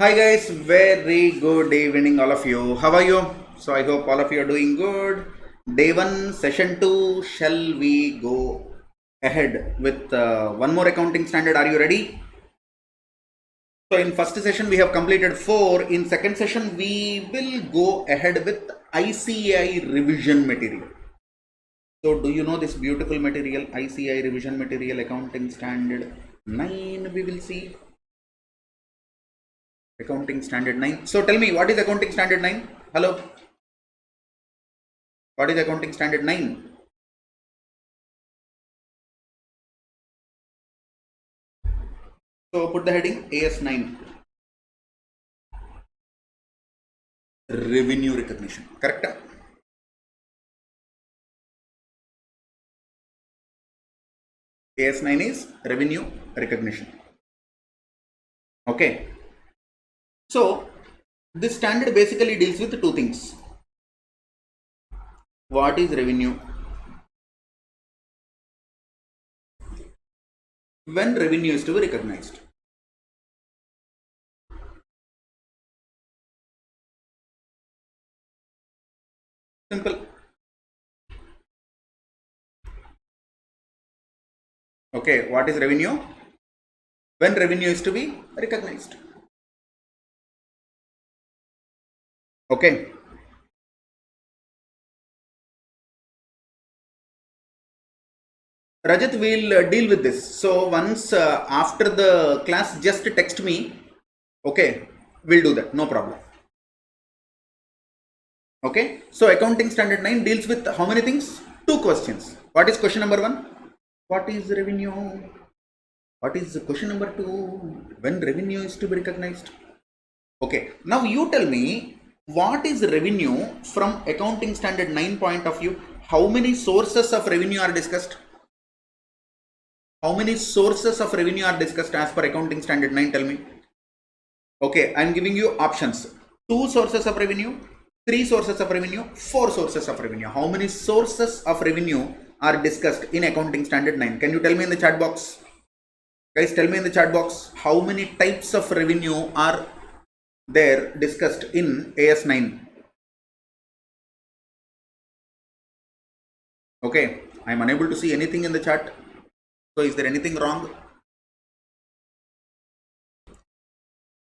Hi guys, very good evening all of you. How are you? So I hope all of you are doing good. Day 1, session 2, shall we go ahead with one more accounting standard? Are you ready? So in first session we have completed 4. In second session we will go ahead with ICAI revision material. So do you know this beautiful material, ICAI revision material, accounting standard 9 we will see. Accounting standard 9. So tell me, what is accounting standard 9? Hello? What is accounting standard 9? So put the heading AS9. Revenue recognition. Correct? AS9 is revenue recognition. Okay. So this standard basically deals with two things. What is revenue? When revenue is to be recognized. Simple. Okay, what is revenue? When revenue is to be recognized. Okay. Rajat will deal with this. So once after the class, just text me. Okay, we'll do that. No problem. Okay, so accounting standard 9 deals with how many things? Two questions. What is question number 1? What is revenue? What is question number 2? When revenue is to be recognized? Okay, now you tell me, what is revenue from accounting standard 9 point of view? How many sources of revenue are discussed? How many sources of revenue are discussed as per accounting standard 9? Tell me. Okay, I am giving you options. 2 sources of revenue, 3 sources of revenue, 4 sources of revenue. How many sources of revenue are discussed in accounting standard 9? Can you tell me in the chat box? Guys, tell me in the chat box how many types of revenue are there discussed in AS9. Okay, I am unable to see anything in the chat. So is there anything wrong?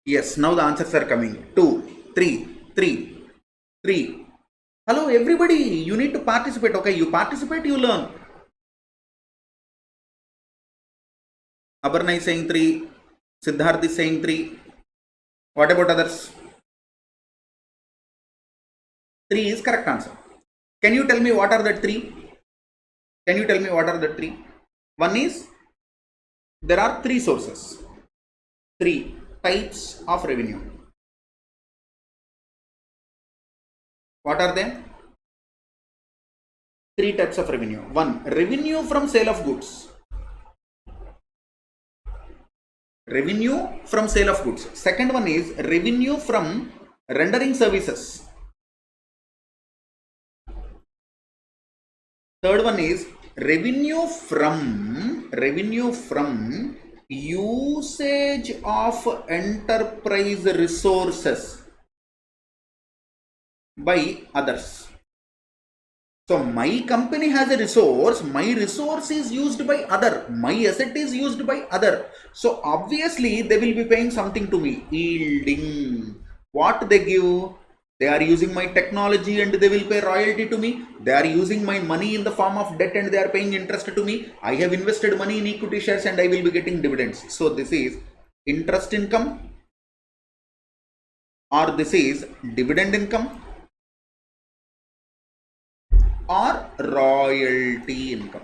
Yes, now the answers are coming. 2, 3. Hello everybody, you need to participate. Okay, you participate, you learn. Aparna is saying 3. Siddharth is saying 3. What about others? 3 is correct answer. Can you tell me what are the 3? Can you tell me what are the 3? One is, there are 3 sources. 3 types of revenue. What are they? 3 types of revenue. 1, revenue from sale of goods. Revenue from sale of goods. Second one is revenue from rendering services. Third one is revenue from usage of enterprise resources by others. So my company has a resource, my resource is used by other, my asset is used by other. So obviously they will be paying something to me, yielding. What they give? They are using my technology and they will pay royalty to me. They are using my money in the form of debt and they are paying interest to me. I have invested money in equity shares and I will be getting dividends. So this is interest income, or this is dividend income, or royalty income.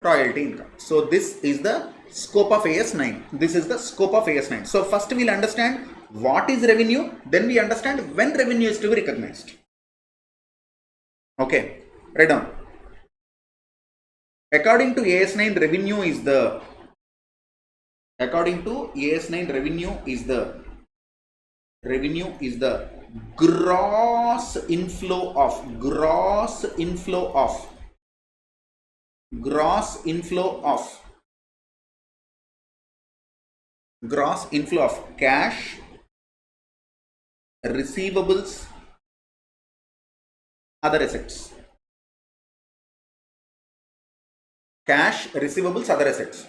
Royalty income. So this is the scope of AS9. This is the scope of AS9. So first we'll understand what is revenue, then we understand when revenue is to be recognized. Okay, write down. According to AS9, revenue is the gross inflow of gross inflow of cash, receivables, other assets. Cash, receivables, other assets.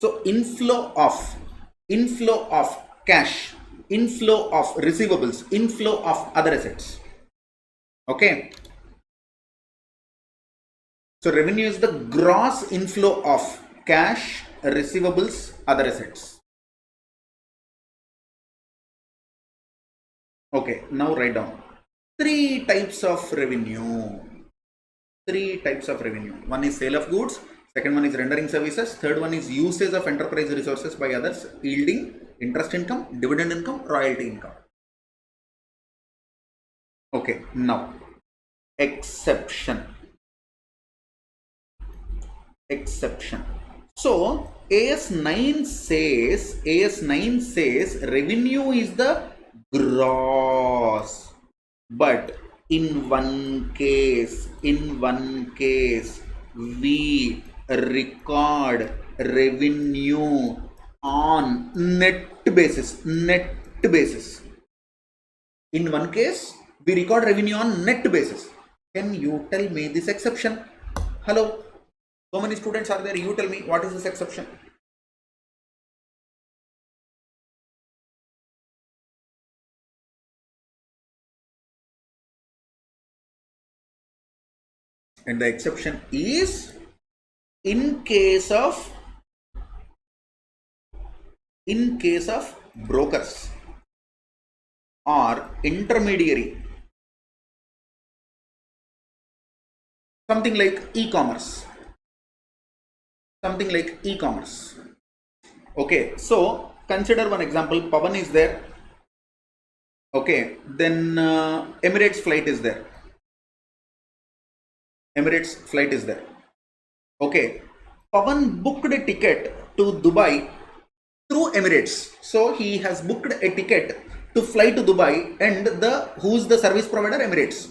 So inflow of cash, inflow of receivables, inflow of other assets. Okay. So revenue is the gross inflow of cash, receivables, other assets. Okay, now write down three types of revenue. Three types of revenue. One is sale of goods, second one is rendering services, third one is usage of enterprise resources by others, yielding interest income, dividend income, royalty income. Okay, now exception. So AS9 says revenue is the gross, but in one case we record revenue on net basis. In one case we record revenue on net basis. Can you tell me this exception? Hello, so many students are there, you tell me what is this exception? And the exception is in case of brokers or intermediary, something like e-commerce. Okay, so consider one example. Pawan is there. Okay, then Emirates flight is there. Okay, Pawan booked a ticket to Dubai through Emirates. So he has booked a ticket to fly to Dubai, and who's the service provider? Emirates.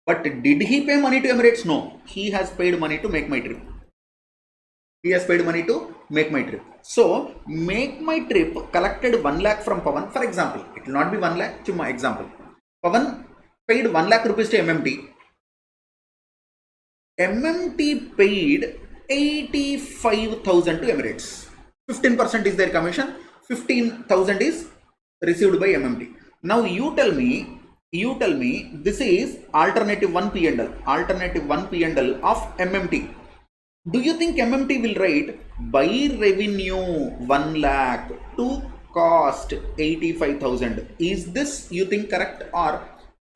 But did he pay money to Emirates? No, he has paid money to Make My Trip. So Make My Trip collected 1 lakh from Pawan. For example, it will not be 1 lakh. Chumma example. Pawan paid 1 lakh rupees to MMT. MMT paid 85,000 to Emirates. 15% is their commission. 15,000 is received by MMT. Now you tell me this is alternative 1 P&L of MMT. Do you think MMT will write by revenue 1 lakh to cost 85,000? Is this you think correct? Or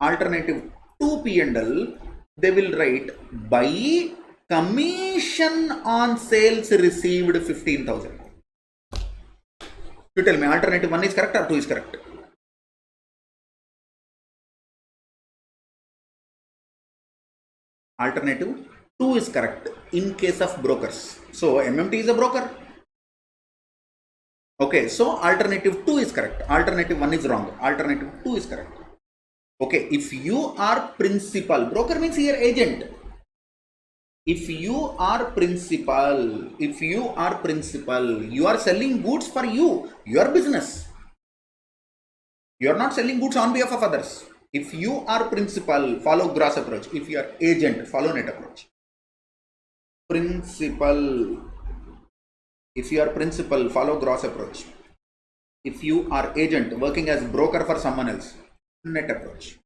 alternative 2 P&L, they will write by commission on sales received 15,000. You tell me, alternative 1 is correct or 2 is correct? Alternative 2 is correct in case of brokers. So MMT is a broker. Okay, so alternative 2 is correct. Alternative 1 is wrong. Alternative 2 is correct. Okay, if you are principal, broker means here agent. If you are principal, you are selling goods for your business. You are not selling goods on behalf of others. If you are principal, follow gross approach. If you are agent, follow net approach. If you are principal, follow gross approach. If you are agent, working as broker for someone else, net approach.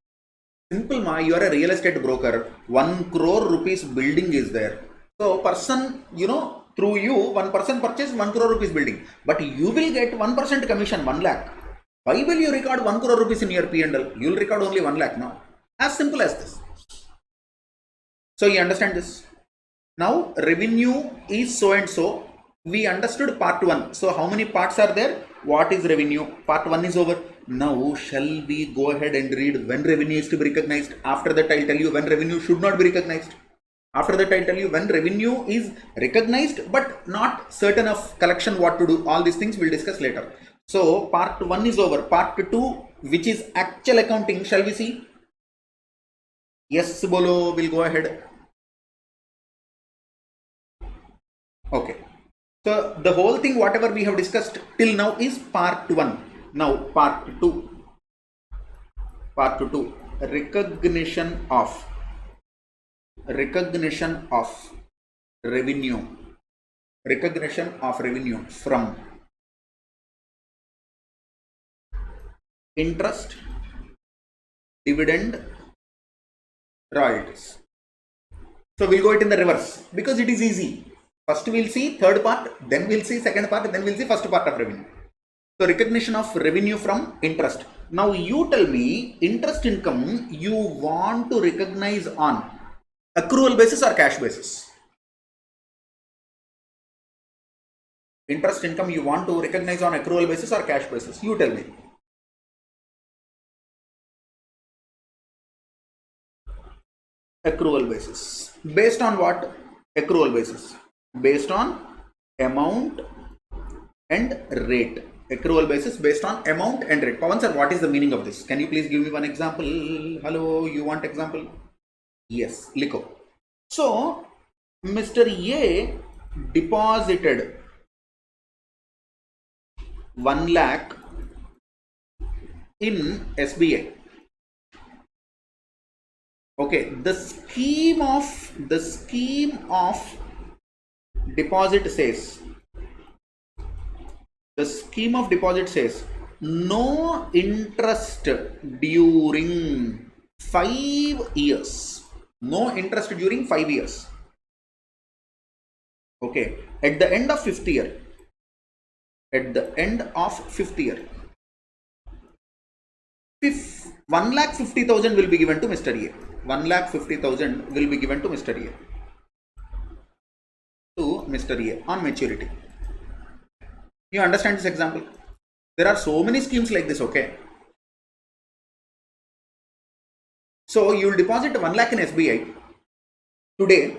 Simple ma, you are a real estate broker. 1 crore rupees building is there. So person, through you, one person purchased 1 crore rupees building, but you will get 1% commission, 1 lakh. Why will you record 1 crore rupees in your P&L? You will record only 1 lakh now. As simple as this. So you understand this? Now revenue is so and so. We understood part 1. So how many parts are there? What is revenue? Part 1 is over. Now shall we go ahead and read when revenue is to be recognized? After that I'll tell you when revenue should not be recognized. After that I'll tell you when revenue is recognized but not certain of collection, what to do. All these things we'll discuss later. So part 1 is over. Part 2, which is actual accounting, shall we see? Yes, bolo, we'll go ahead. Okay. So the whole thing, whatever we have discussed till now, is part 1. Now part 2. Part 2. Recognition of revenue. Recognition of revenue from interest, dividend, royalties. So we'll go it in the reverse because it is easy. First we'll see third part, then we'll see second part, then we'll see first part of revenue. So recognition of revenue from interest. Now you tell me, interest income you want to recognize on accrual basis or cash basis? Interest income you want to recognize on accrual basis or cash basis? You tell me. Accrual basis. Based on what? Accrual basis. Based on amount and rate. Accrual basis based on amount and rate. Pawan sir, what is the meaning of this? Can you please give me one example? Hello, you want example? Yes, Liko. So, Mr. A deposited 1 lakh in SBI. Okay, the scheme of deposit says, no interest during 5 years. No interest during 5 years. Okay, at the end of 5th year, 1,50,000 will be given to Mr. A. 1,50,000 will be given to Mr. A. On maturity. You understand this example? There are so many schemes like this, okay? So you will deposit 1 lakh in SBI today.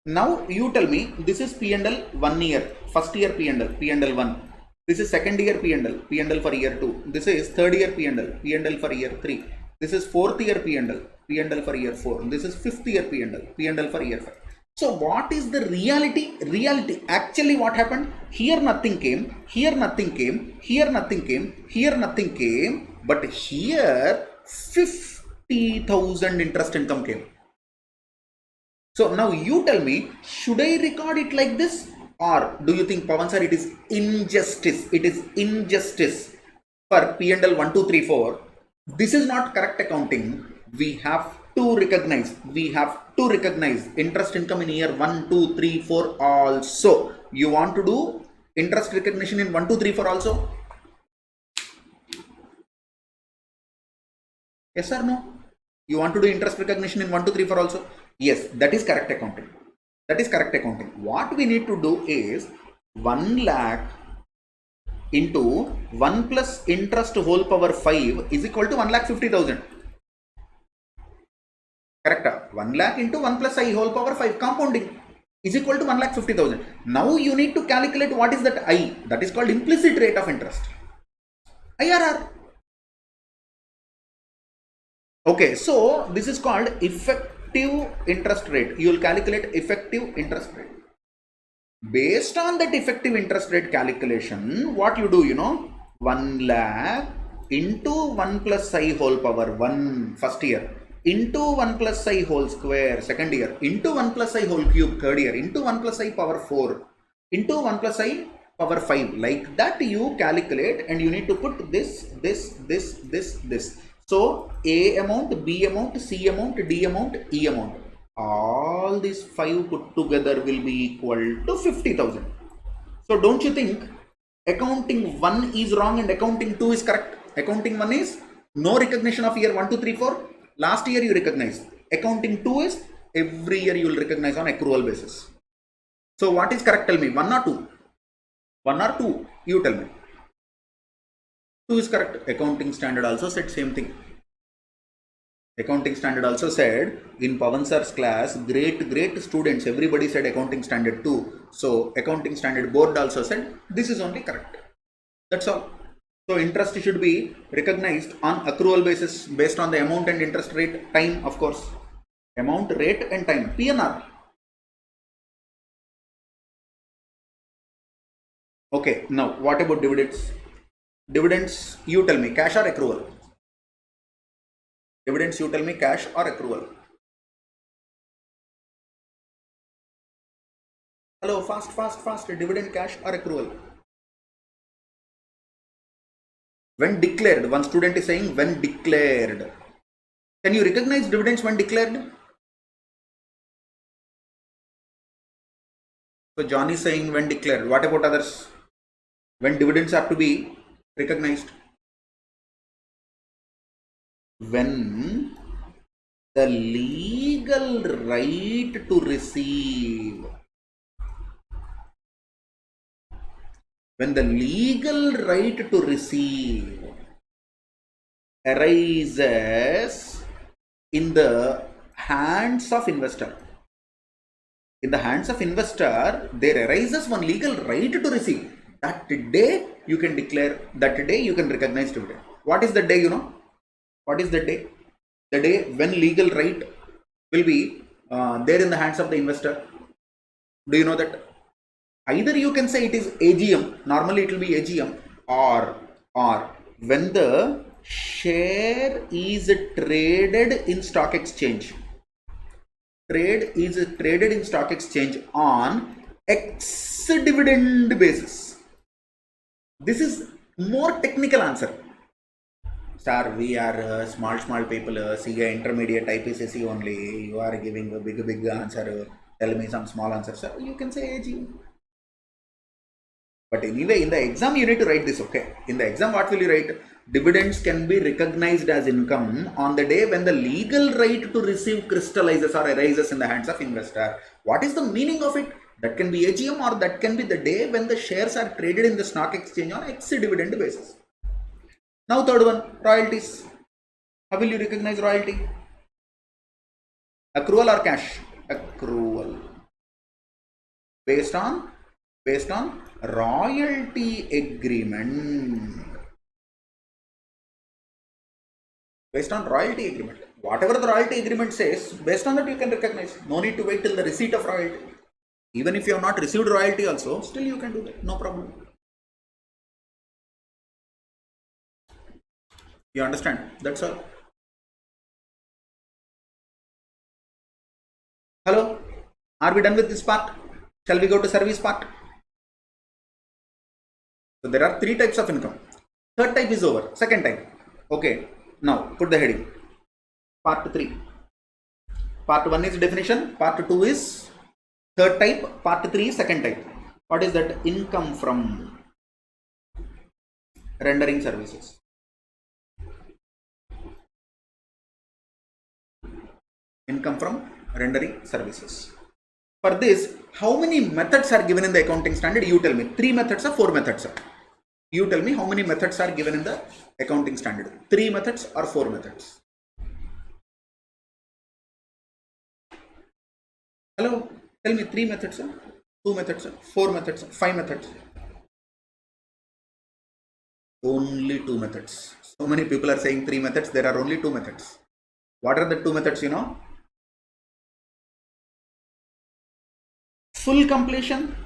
Now you tell me, this is P&L 1 year, first year P&L 1. This is second year P&L for year 2. This is third year P&L for year 3. This is fourth year P&L for year 4. This is fifth year P&L for year 5. So what is the reality? Actually what happened? Here nothing came, here nothing came, here nothing came, here nothing came, but here 50,000 interest income came. So now you tell me, should I record it like this? Or do you think, Pawan sir, it is injustice? It is injustice for P&L 1, 2, 3, 4. This is not correct accounting. We have to recognize interest income in year 1, 2, 3, 4 also. You want to do interest recognition in 1, 2, 3, 4 also? Yes or no? You want to do interest recognition in 1, 2, 3, 4 also? Yes, that is correct accounting. What we need to do is 1 lakh into 1 plus interest whole power 5 is equal to 1,50,000. Correct? 1 lakh into 1 plus I whole power 5 compounding is equal to 1,50,000. Now you need to calculate what is that I. That is called implicit rate of interest. IRR. Okay, so this is called effective interest rate. You will calculate effective interest rate. Based on that effective interest rate calculation, what you do, 1 lakh into 1 plus I whole power 1 first year, into 1 plus I whole square second year, into 1 plus I whole cube third year, into 1 plus I power 4, into 1 plus I power 5. Like that you calculate, and you need to put this. So A amount, B amount, C amount, D amount, E amount. All these 5 put together will be equal to 50,000. So don't you think accounting 1 is wrong and accounting 2 is correct? Accounting 1 is no recognition of year 1, 2, 3, 4. Last year you recognize. Accounting 2 is every year you will recognize on accrual basis. So what is correct? Tell me, 1 or 2? 1 or 2? You tell me. 2 is correct. Accounting standard also said same thing. Accounting standard also said in Pawan sir's class, great students, everybody said accounting standard 2. So accounting standard board also said this is only correct. That's all. So interest should be recognized on accrual basis based on the amount and interest rate, time, of course. Amount, rate and time. PNR. Okay, now what about dividends? Dividends, you tell me, cash or accrual? Dividends, you tell me, cash or accrual? Hello, fast. Dividend, cash or accrual? When declared, one student is saying when declared. Can you recognize dividends when declared? So John is saying when declared. What about others? When dividends have to be recognized? When the legal right to receive. When the legal right to receive arises in the hands of investor. In the hands of investor, there arises one legal right to receive. That day you can declare, that day you can recognize dividend. What is the day, you know? What is the day? The day when legal right will be there in the hands of the investor. Do you know that? Either you can say it is AGM, normally it will be AGM, or when the share is traded in stock exchange. Trade is traded in stock exchange on ex-dividend basis. This is more technical answer. Sir, we are small people, CA intermediate IPCC only. You are giving a big answer. Tell me some small answer, sir. You can say AGM. But anyway, in the exam, you need to write this, okay? In the exam, what will you write? Dividends can be recognized as income on the day when the legal right to receive crystallizes or arises in the hands of investor. What is the meaning of it? That can be AGM or that can be the day when the shares are traded in the stock exchange on ex-dividend basis. Now, third one, royalties. How will you recognize royalty? Accrual or cash? Accrual. Based on royalty agreement. Based on royalty agreement. Whatever the royalty agreement says, based on that you can recognize. No need to wait till the receipt of royalty. Even if you have not received royalty also, still you can do that. No problem. You understand? That's all. Hello? Are we done with this part? Shall we go to service part? So there are three types of income. Third type is over. Second type. Okay. Now put the heading. Part 3. Part 1 is definition. Part 2 is third type. Part 3 is second type. What is that? Income from rendering services. Income from rendering services. For this, how many methods are given in the accounting standard? You tell me. 3 methods or 4 methods? You tell me how many methods are given in the accounting standard. 3 methods or 4 methods? Hello? Tell me 3 methods, 2 methods, 4 methods, 5 methods. Only 2 methods. So many people are saying 3 methods. There are only 2 methods. What are the 2 methods, you know? Full completion,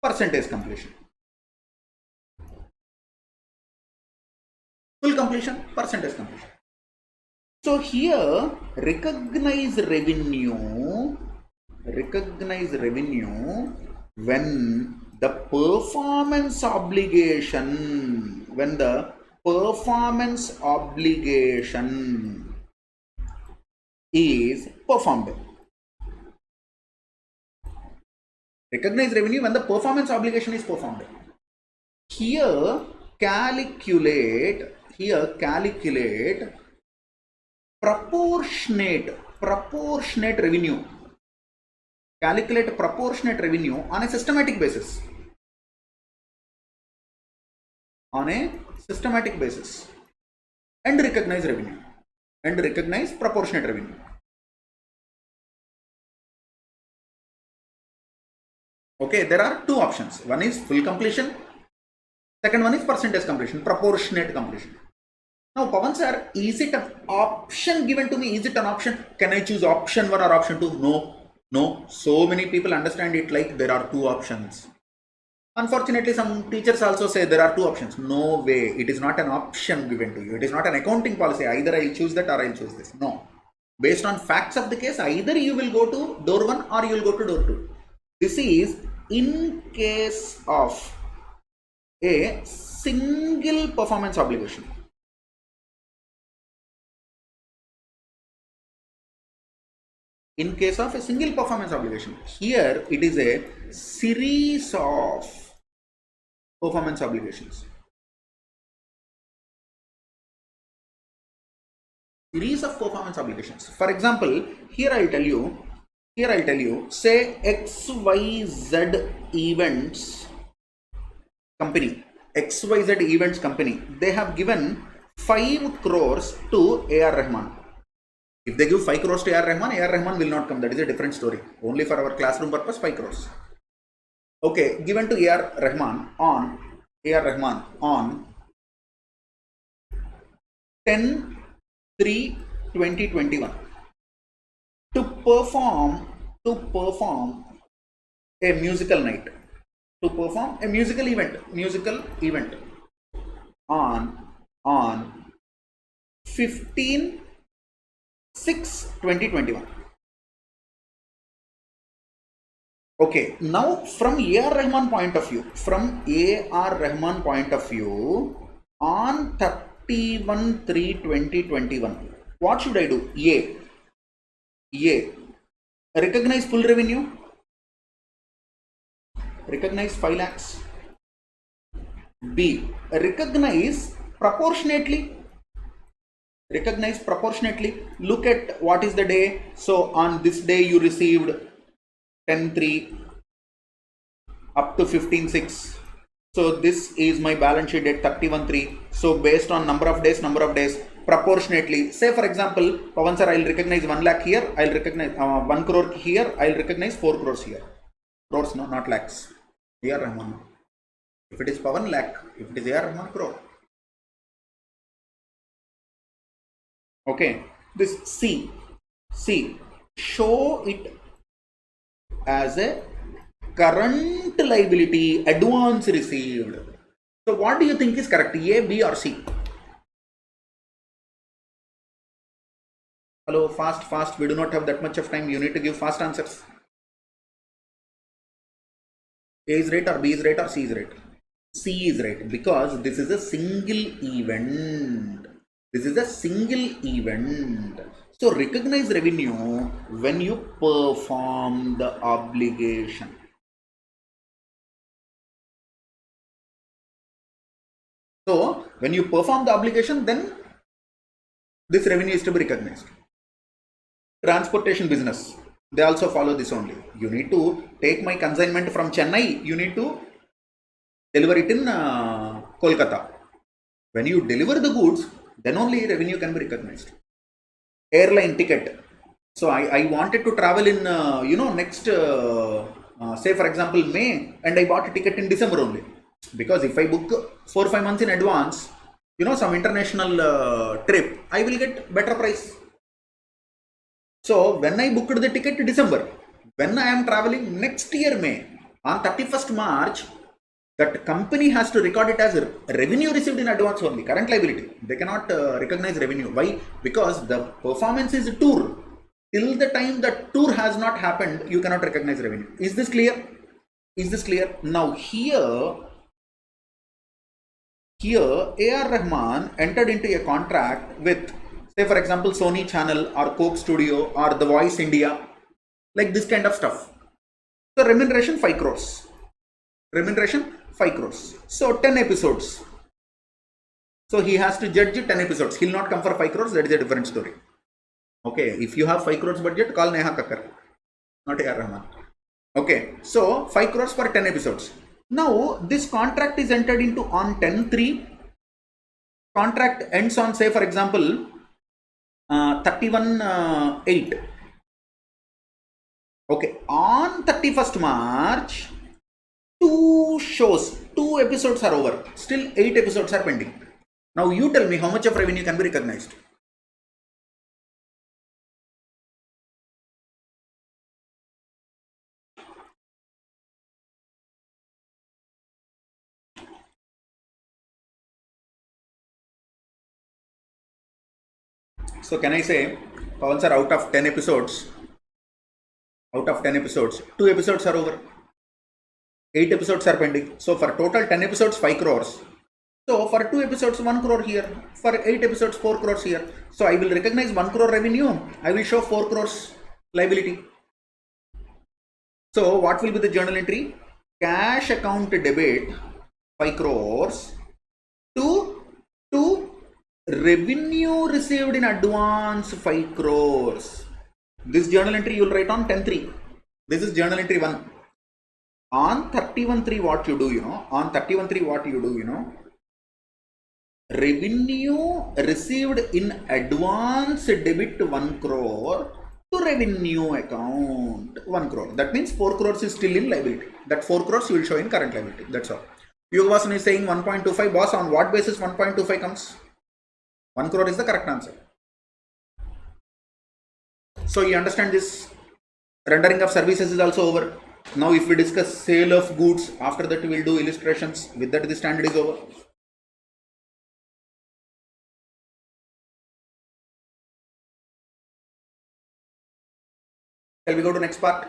percentage completion. Full completion, percentage completion. So here, recognize revenue when the performance obligation, is performed. Recognize revenue when the performance obligation is performed. Here calculate proportionate revenue. Calculate proportionate revenue on a systematic basis. And recognize revenue. And recognize proportionate revenue. Okay, there are 2 options. One is full completion. Second one is percentage completion, proportionate completion. Now, Pawan sir, is it an option given to me? Is it an option? Can I choose option 1 or option 2? No. No, so many people understand it like there are two options. Unfortunately, some teachers also say there are two options. No way, it is not an option given to you. It is not an accounting policy. Either I'll choose that or I'll choose this. No. Based on facts of the case, either you will go to door 1 or you will go to door 2. This is in case of a single performance obligation. In case of a single performance obligation, here it is a series of performance obligations. Series of performance obligations. For example, here I'll tell you, say XYZ events company, XYZ events company, they have given 5 crores to AR Rahman. If they give 5 crores to AR Rahman will not come. That is a different story. Only for our classroom purpose, 5 crores. Okay, given to AR Rahman on 10/3/2021 to perform a musical night, to perform a musical event on 15/6/2021. Okay, now from AR Rahman point of view, on 31/3/2021, what should I do? A, recognize full revenue, recognize 5 lakhs. B, recognize proportionately. Look at what is the day. So on this day you received 10/3 up to 15/6. So this is my balance sheet at 31/3. So based on number of days, proportionately, say for example, Pawan sir, I'll recognize 1 lakh here, I'll recognize 1 crore here, I'll recognize 4 crores here. Crores, no, not lakhs. AR Rahman. If it is Pawan, lakh. If it is AR Rahman, crore. Okay, this C, show it as a current liability, advance received. So what do you think is correct, A, B or C? Hello, fast, we do not have that much of time. You need to give fast answers. A is right or B is right or C is right? C is right, because this is a single event. So recognize revenue when you perform the obligation. So when you perform the obligation, then this revenue is to be recognized. Transportation business, they also follow this only. You need to take my consignment from Chennai, you need to deliver it in Kolkata. When you deliver the goods, then only revenue can be recognized. Airline ticket. So I wanted to travel in, next, say for example, May, and I bought a ticket in December only. Because if I book 4 or 5 months in advance, some international trip, I will get better price. So when I booked the ticket December, when I am traveling next year May, on 31st March, that company has to record it as revenue received in advance only, current liability. They cannot recognize revenue. Why? Because the performance is a tour. Till the time the tour has not happened, you cannot recognize revenue. Is this clear? Now here AR Rahman entered into a contract with, say for example, Sony Channel or Coke Studio or The Voice India, like this kind of stuff. So remuneration 5 crores. So 10 episodes. So he has to judge 10 episodes. He'll not come for 5 crores. That is a different story. Okay, if you have 5 crores budget, call Neha Kakkar, not AR Rahman. Okay, so 5 crores for 10 episodes. Now this contract is entered into on 10/3. Contract ends on, say for example, 31/8. Okay, on 31st March, 2 episodes are over. Still 8 episodes are pending. Now you tell me how much of revenue can be recognized. So can I say, Pawan sir, out of 10 episodes, 2 episodes are over, 8 episodes are pending. So for total 10 episodes, 5 crores. So for 2 episodes, 1 crore here. For 8 episodes, 4 crores here. So I will recognize 1 crore revenue. I will show 4 crores liability. So what will be the journal entry? Cash account debit 5 crores to revenue received in advance 5 crores. This journal entry you will write on 10/3. This is journal entry 1. On 31/3 what you do, on 31/3 what you do, revenue received in advance debit 1 crore to revenue account 1 crore. That means 4 crores is still in liability. That 4 crores you will show in current liability. That's all. Yogabasan is saying 1.25. Boss, on what basis 1.25 comes? 1 crore is the correct answer. So you understand this. Rendering of services is also over. Now if we discuss sale of goods, after that we will do illustrations. With that the standard is over. Shall we go to next part?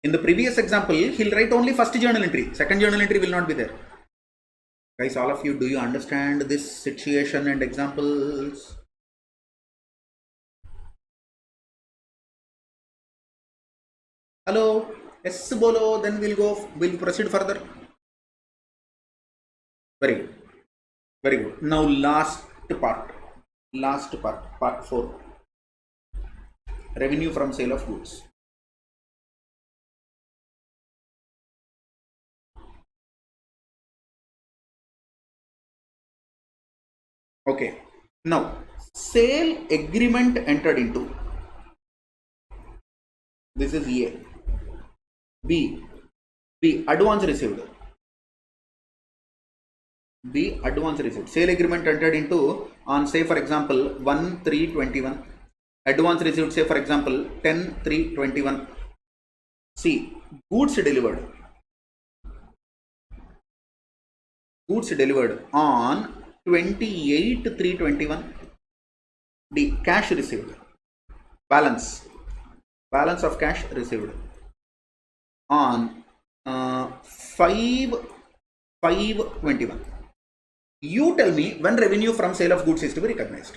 In the previous example, he'll write only first journal entry. Second journal entry will not be there. Guys, all of you, do you understand this situation and examples? Hello? Yes, bolo. Then we'll proceed further. Very good. Very good. Now last part, part 4. Revenue from sale of goods. Okay. Now, sale agreement entered into. This is A. B. Advance received. B. Advance received. Sale agreement entered into on, say for example, 1/3/21. Advance received, say for example, 10/3/21. C. Goods delivered. Goods delivered on 28/3/21. D. Cash received. Balance of cash received on 5/5/21. You tell me when revenue from sale of goods is to be recognized.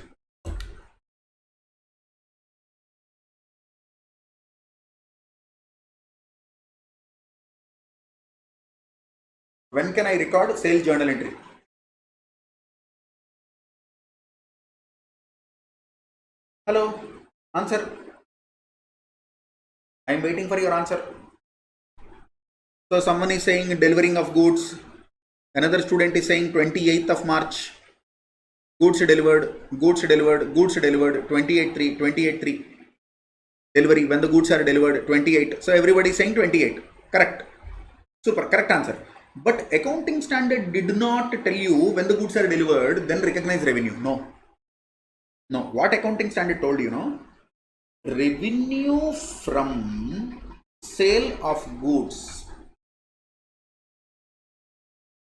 When can I record sales journal entry? Hello, answer. I am waiting for your answer. So someone is saying delivering of goods. Another student is saying 28th of March. Goods delivered, 28/3. Delivery, when the goods are delivered, 28. So everybody is saying 28. Correct. Super, correct answer. But accounting standard did not tell you when the goods are delivered, then recognize revenue. No. What accounting standard told you, revenue from sale of goods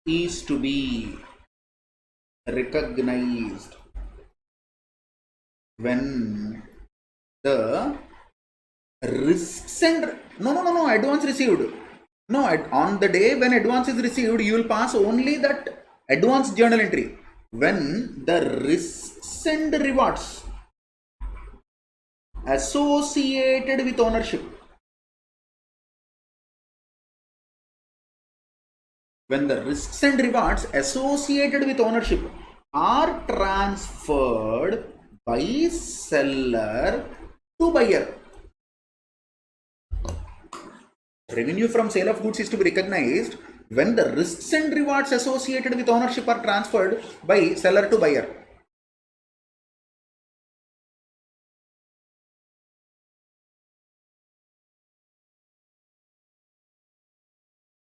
is to be recognized when the risks and advance received. On the day when advance is received, you will pass only that advance journal entry. When the risks and rewards associated with ownership, when the risks and rewards associated with ownership are transferred by seller to buyer. Revenue from sale of goods is to be recognized when the risks and rewards associated with ownership are transferred by seller to buyer.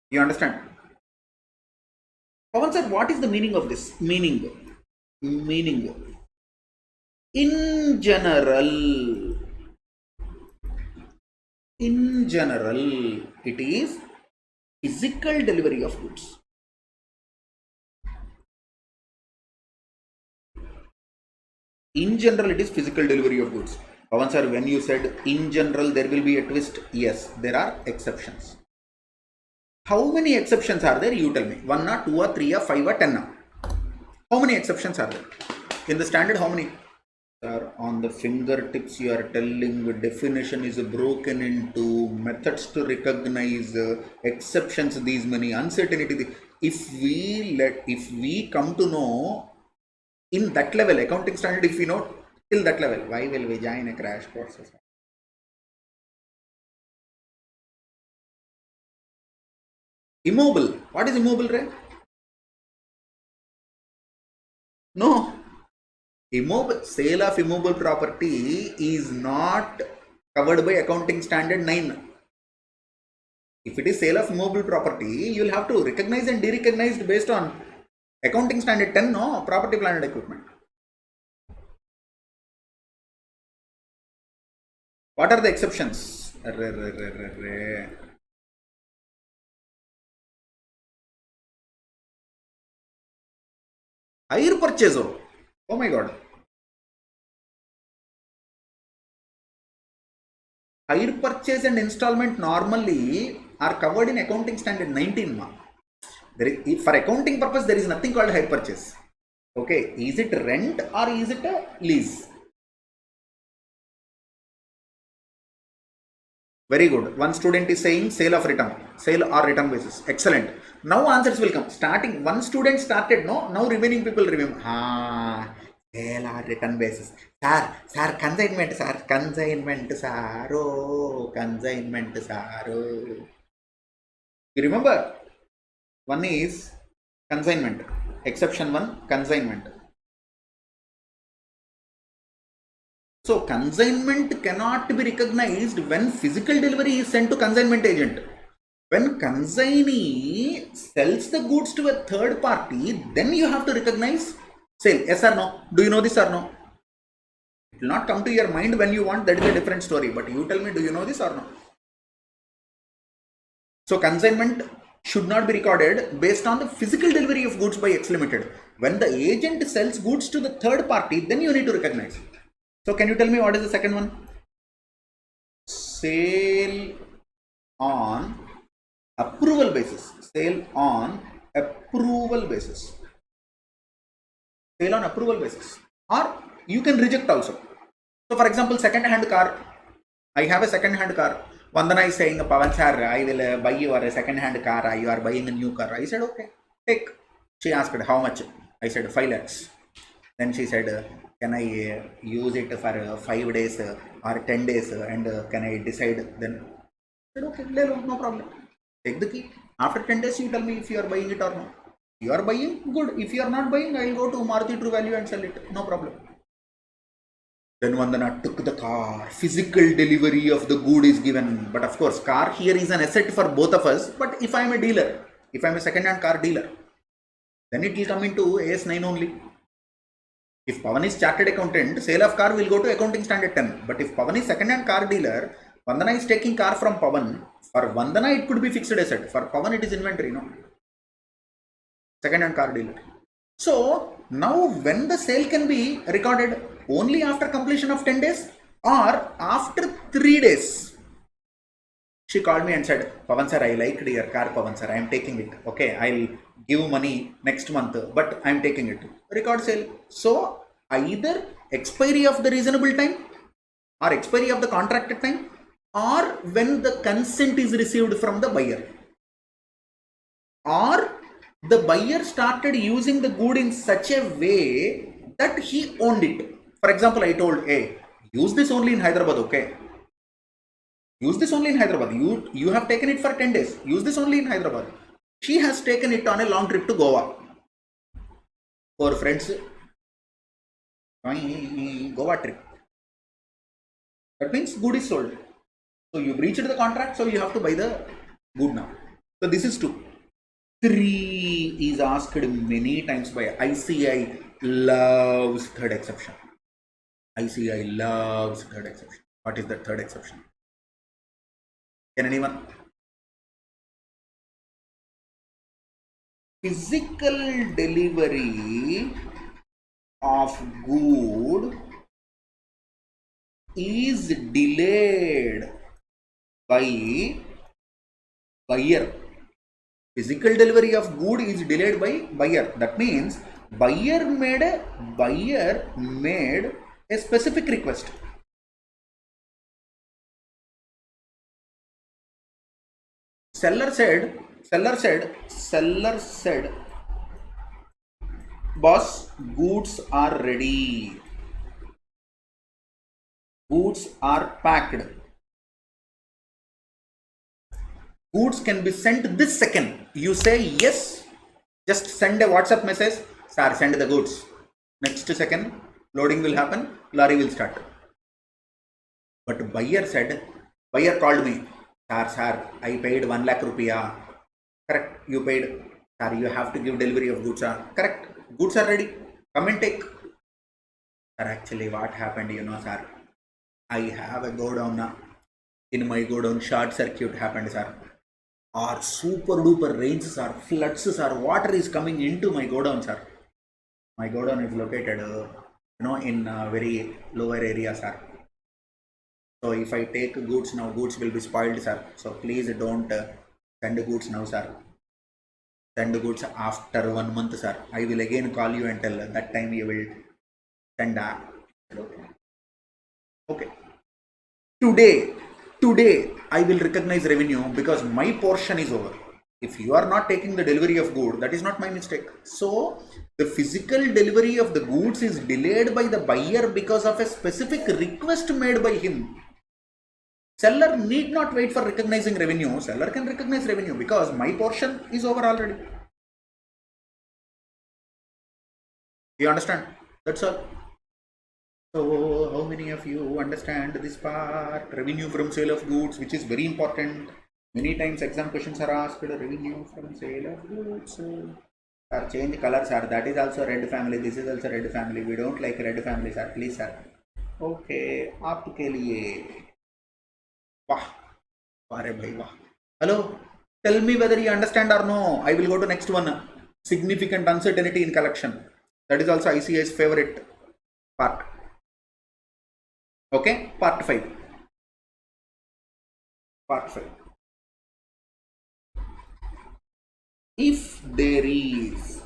You understand? Pawan sir, what is the meaning of this? Meaning. In general, it is physical delivery of goods. In general, it is physical delivery of goods. Pawan sir, when you said in general there will be a twist, yes, there are exceptions. How many exceptions are there? You tell me. 1 or 2 or 3 or 5 or 10 or? How many exceptions are there? In the standard, how many? Sir, on the fingertips you are telling the definition is broken into methods to recognize exceptions, these many uncertainty. If we come to know in that level, accounting standard, if we know till that level, why will we join a crash course? Immobile. What is immobile, Ray? No. Immobile, sale of immobile property is not covered by accounting standard 9. If it is sale of immobile property, you will have to recognize and de-recognize based on accounting standard 10, no? Property, plant and equipment. What are the exceptions? Hire purchase. Oh my god. Hire purchase and installment normally are covered in accounting standard 19. For accounting purpose, there is nothing called hire purchase. Okay, is it rent or is it a lease? Very good. One student is saying sale or return basis. Excellent. Now answers will come. Starting, one student started, no? Now remaining people remember. Sale or return basis. Sir, consignment, sir. Consignment, sir. Oh, consignment, sir. Oh. You remember? One is consignment. Exception 1, consignment. So consignment cannot be recognized when physical delivery is sent to consignment agent. When consignee sells the goods to a third party, then you have to recognize sale. Yes or no? Do you know this or no? It will not come to your mind when you want, that is a different story. But you tell me, do you know this or no? So consignment should not be recorded based on the physical delivery of goods by X Limited. When the agent sells goods to the third party, then you need to recognize. So can you tell me what is the second one? Sale on approval basis. Sale on approval basis. Sale on approval basis. Or you can reject also. So for example, second-hand car. I have a second-hand car. Vandana is saying, Pawan sir, I will buy your second-hand car. You are buying a new car. I said, okay, take. She asked, how much? I said, 5 lakhs. Then she said, can I use it for 5 days or 10 days and can I decide then? I said, okay, no problem. Take the key. After 10 days, you tell me if you are buying it or not. You are buying, good. If you are not buying, I will go to Maruti True Value and sell it. No problem. Then Vandana took the car. Physical delivery of the good is given. But of course, car here is an asset for both of us. But if I am a dealer, if I am a second-hand car dealer, then it will come into AS9 only. If Pawan is chartered accountant, sale of car will go to accounting standard 10. But if Pawan is second-hand car dealer, Vandana is taking car from Pawan. For Vandana, it could be fixed asset. For Pawan, it is inventory, no? Second-hand car dealer. So, now when the sale can be recorded? Only after completion of 10 days or after 3 days? She called me and said, Pawan sir, I liked your car, Pawan sir. I am taking it. Okay, I'll give money next month, but I am taking it. Record sale. So, either expiry of the reasonable time or expiry of the contracted time or when the consent is received from the buyer. Or the buyer started using the good in such a way that he owned it. For example, I told, hey, use this only in Hyderabad, okay? Use this only in Hyderabad. You have taken it for 10 days. Use this only in Hyderabad. She has taken it on a long trip to Goa. For friends, Goa trip. That means good is sold. So you breached the contract, so you have to buy the good now. So this is 2. 3 is asked many times by ICI. Loves third exception. ICI loves third exception. What is the third exception? Can anyone? Physical delivery of good is delayed by buyer. Physical delivery of good is delayed by buyer. That means buyer made a specific request. Seller said, boss, goods are ready. Goods are packed. Goods can be sent this second. You say yes, just send a WhatsApp message, sir, send the goods. Next second, loading will happen, lorry will start. But buyer called me, sir, I paid 1 lakh rupiah. Correct, you paid. Sir, you have to give delivery of goods. Correct, goods are ready. Come and take. Sir, actually what happened, sir, I have a godown now. In my godown, short circuit happened, sir. Or super duper rains, sir, floods, sir, water is coming into my godown, sir. My godown is located, in a very lower area, sir. So if I take goods now, goods will be spoiled, sir. So please don't send goods now, sir. Send goods after 1 month, sir. I will again call you and tell that time you will send. Okay. Today I will recognize revenue because my portion is over. If you are not taking the delivery of good, that is not my mistake. So the physical delivery of the goods is delayed by the buyer because of a specific request made by him. Seller need not wait for recognizing revenue. Seller can recognize revenue because my portion is over already. You understand? That's all. So how many of you understand this part? Revenue from sale of goods, which is very important. Many times exam questions are asked, revenue from sale of goods. Sir, change color, sir. That is also red family. This is also red family. We don't like red family, sir. Please, sir. Okay. आपके लिए. Wah. Ware bhai, wah. Hello. Tell me whether you understand or no. I will go to next one. Significant uncertainty in collection. That is also ICA's favorite part. Okay, part 5. If there is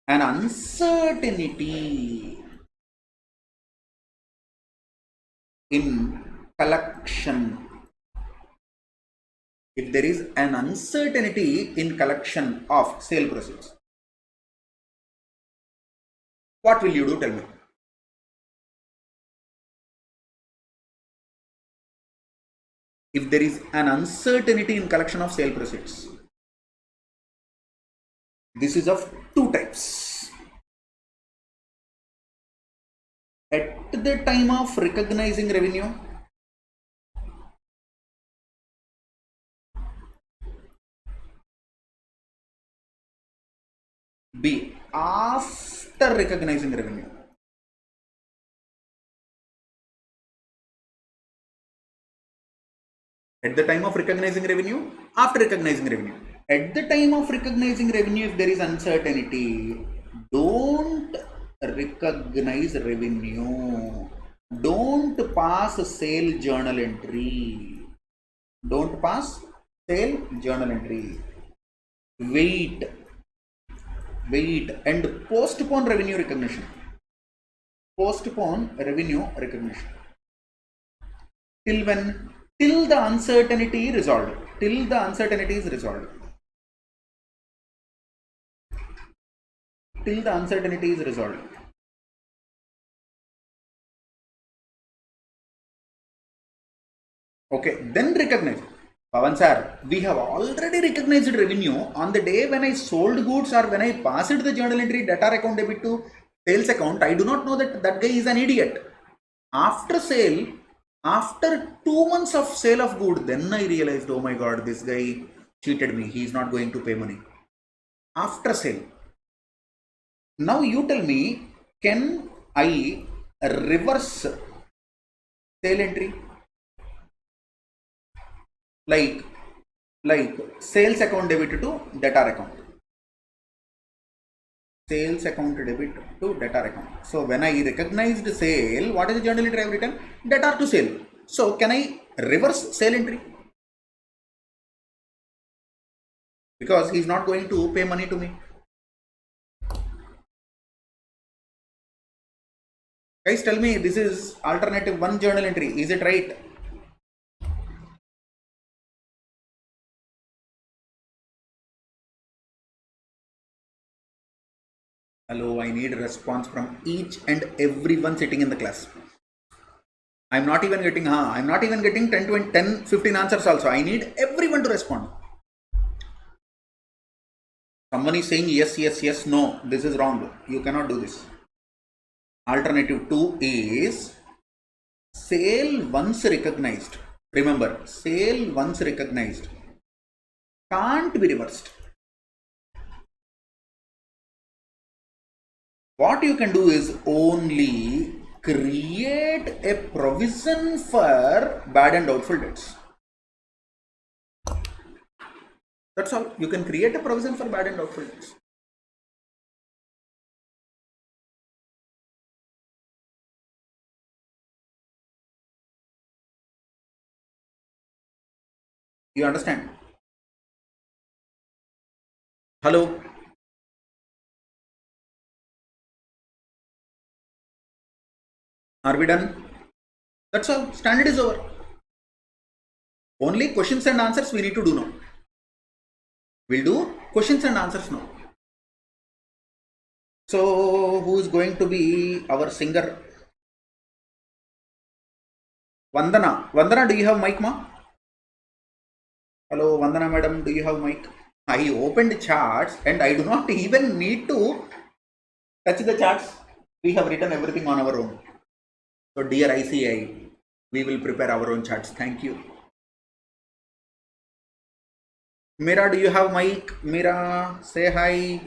an uncertainty in collection, of sale proceeds, what will you do? Tell me. If there is an uncertainty in collection of sale proceeds, this is of two types. At the time of recognizing revenue, B, after recognizing revenue. At the time of recognizing revenue, after recognizing revenue. At the time of recognizing revenue, if there is uncertainty, don't recognize revenue. Don't pass sale journal entry. Don't pass sale journal entry. Wait and postpone revenue recognition. Postpone revenue recognition. Till when? Till the uncertainty is resolved. Till the uncertainty is resolved. Till the uncertainty is resolved. Okay, then recognize. Pawan sir, we have already recognized revenue on the day when I sold goods or when I passed the journal entry debtor account debit to sales account. I do not know that that guy is an idiot. After sale, after 2 months of sale of good, then I realized, oh my god, this guy cheated me. He is not going to pay money. After sale. Now you tell me, can I reverse sale entry? Like sales account debit to debtor account. Sales account debit to debtor account. So when I recognized sale, what is the journal entry I have written? Debtor to sale. So can I reverse sale entry? Because he is not going to pay money to me. Guys, tell me, this is alternative 1 journal entry. Is it right? Hello, I need a response from each and everyone sitting in the class. I'm not even getting 10, 20, 10, 15 answers also. I need everyone to respond. Someone is saying yes, yes, yes, no. This is wrong. You cannot do this. Alternative 2 is sale once recognized. Remember, sale once recognized can't be reversed. What you can do is only create a provision for bad and doubtful debts. That's all. You can create a provision for bad and doubtful debts. You understand? Hello? Are we done? That's all. Standard is over. Only questions and answers we need to do now. We'll do questions and answers now. So, who is going to be our singer? Vandana. Vandana, do you have mic, ma? Hello, Vandana madam, do you have mic? I opened charts and I do not even need to touch the charts. We have written everything on our own. So, dear ICI, we will prepare our own charts. Thank you. Mira, do you have mic? Mira, say hi.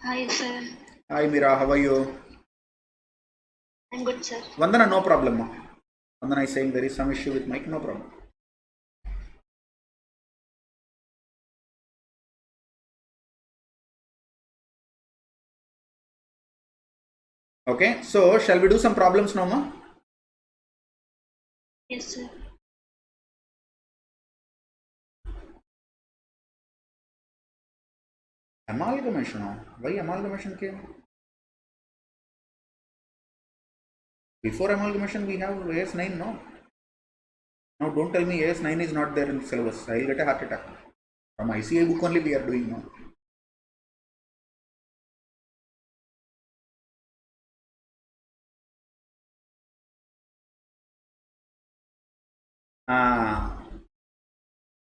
Hi, sir. Hi, Mira, how are you? I'm good, sir. Vandana, no problem. Ma. Vandana is saying there is some issue with mic, no problem. Okay, so shall we do some problems now, ma? Yes, sir. Amalgamation. Why amalgamation came? Before amalgamation, we have AS9, no? Now, don't tell me AS9 is not there in the syllabus. I will get a heart attack. From ICI book only we are doing now.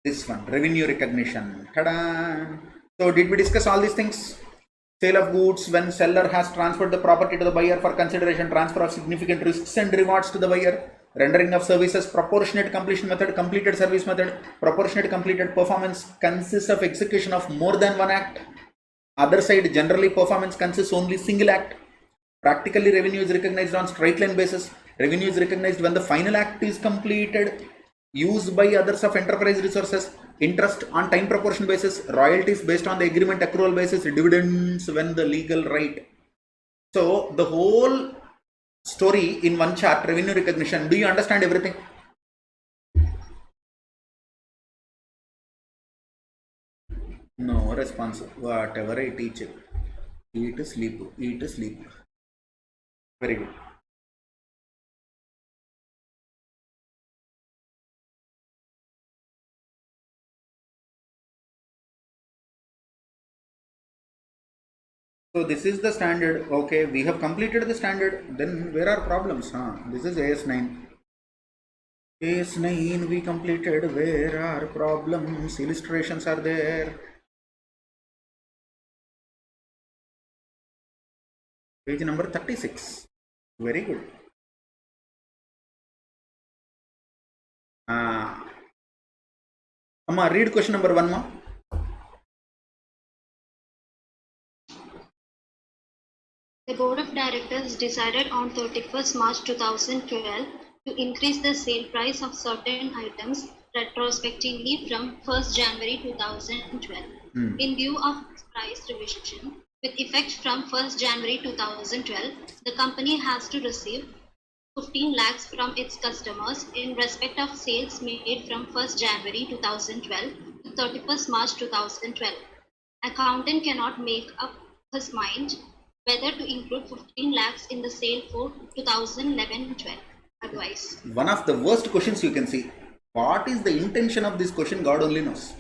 This one, revenue recognition. Ta-da! So, did we discuss all these things? Sale of goods, when seller has transferred the property to the buyer for consideration, transfer of significant risks and rewards to the buyer, rendering of services, proportionate completion method, completed service method, proportionate completed performance consists of execution of more than one act. Other side, generally performance consists only single act. Practically, revenue is recognized on straight line basis. Revenue is recognized when the final act is completed. Used by others of enterprise resources. Interest on time proportion basis. Royalties based on the agreement accrual basis. Dividends when the legal right. So the whole story in one chart, revenue recognition. Do you understand everything? No response. Whatever I teach. Eat, sleep, eat, sleep. Very good. So this is the standard. Okay, we have completed the standard. Then where are problems? This is AS9. AS9 we completed. Where are problems? Illustrations are there. Page number 36. Very good. Amma, read question number 1, ma. The Board of Directors decided on 31st March 2012 to increase the sale price of certain items retrospectively from 1st January 2012. In view of price revision, with effect from 1st January 2012, the company has to receive 15 lakhs from its customers in respect of sales made from 1st January 2012 to 31st March 2012. Accountant cannot make up his mind whether to include 15 lakhs in the sale for 2011-12. Advice. One of the worst questions you can see. What is the intention of this question? God only knows.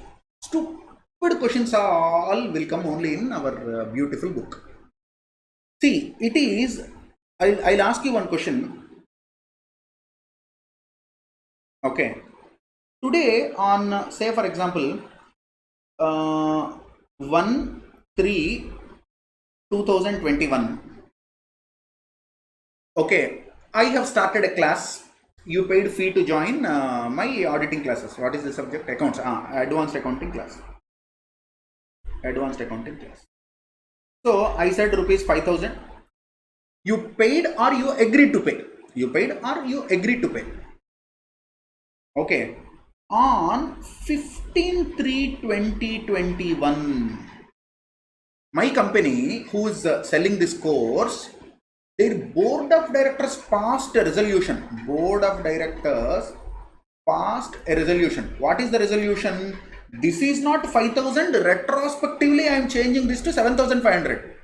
Stupid questions all will come only in our beautiful book. See, it is. I'll ask you one question. Okay. Today, on say for example, 1/3/2021. Okay, I have started a class. You paid fee to join my auditing classes. What is the subject? Accounts. Advanced accounting class. Advanced accounting class. So I said rupees 5,000. You paid or you agreed to pay. You paid or you agreed to pay. Okay. On 15/3/2021, my company who is selling this course, their board of directors passed a resolution. Board of directors passed a resolution. What is the resolution? This is not 5,000. Retrospectively, I am changing this to 7,500.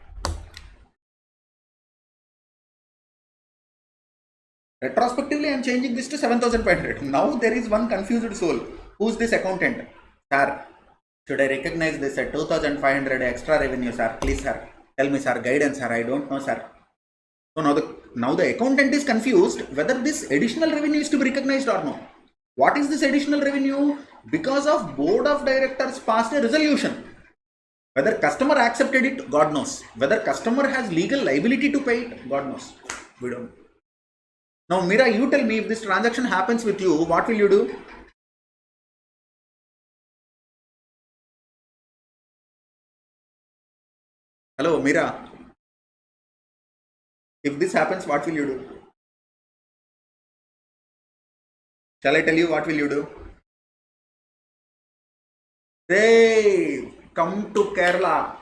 Retrospectively, I am changing this to 7,500. Now there is one confused soul. Who's this accountant? Sir, should I recognize this at 2,500 extra revenue, sir? Please, sir. Tell me, sir. Guidance, sir. I don't know, sir. So now the accountant is confused whether this additional revenue is to be recognized or not. What is this additional revenue? Because of board of directors passed a resolution. Whether customer accepted it, God knows. Whether customer has legal liability to pay it, God knows. We don't. Now, Mira, you tell me, if this transaction happens with you, what will you do? Hello, Mira. If this happens, what will you do? Shall I tell you what will you do? Hey, come to Kerala.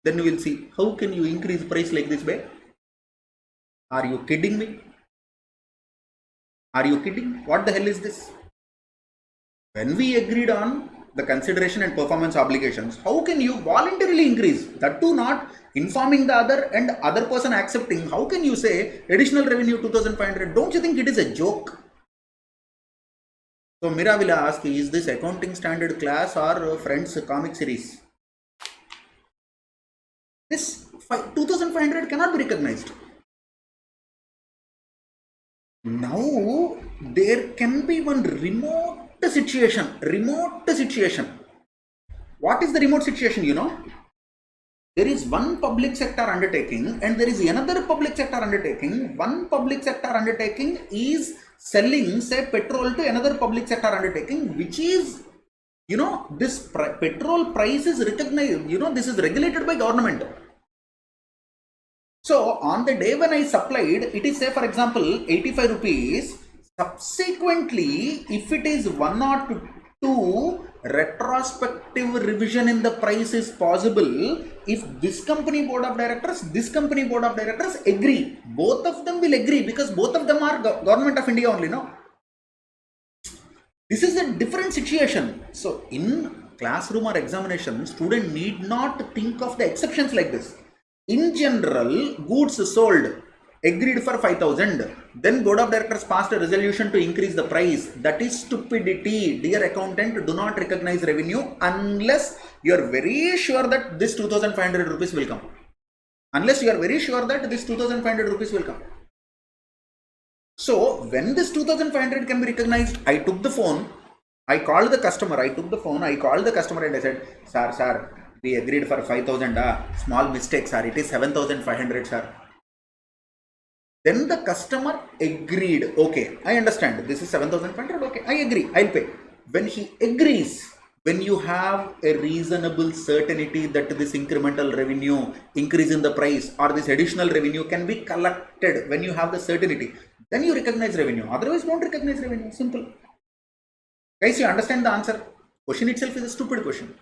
Then we will see. How can you increase price like this, babe? Are you kidding me? Are you kidding? What the hell is this? When we agreed on the consideration and performance obligations, how can you voluntarily increase? That too not informing the other and other person accepting. How can you say additional revenue 2,500? Don't you think it is a joke? So Mira will ask, is this accounting standard class or Friends comic series? This 2,500 cannot be recognized. Now there can be one remote situation. What is the remote situation? You know, there is one public sector undertaking and there is another public sector undertaking. One public sector undertaking is selling, say, petrol to another public sector undertaking, which is, you know, this petrol price is recognized, you know, this is regulated by government. So on the day when I supplied, it is, say, for example, 85 rupees. Subsequently, if it is 1 or 2, retrospective revision in the price is possible if this company board of directors, this company board of directors agree. Both of them will agree because both of them are government of India only, no? This is a different situation. So in classroom or examination, student need not think of the exceptions like this. In general, goods sold, agreed for 5,000. Then board of directors passed a resolution to increase the price. That is stupidity. Dear accountant, do not recognize revenue unless you are very sure that this 2,500 rupees will come. Unless you are very sure that this 2,500 rupees will come. So when this 2,500 can be recognized, I took the phone, I called the customer, I called the customer and I said, sir, we agreed for 5,000, small mistake, sir, it is 7,500, sir. Then the customer agreed, okay, I understand, this is 7,500, okay, I agree, I'll pay. When he agrees, when you have a reasonable certainty that this incremental revenue, increase in the price or this additional revenue can be collected, when you have the certainty, then you recognize revenue, otherwise don't recognize revenue, simple. Guys, you understand the answer? Question itself is a stupid question.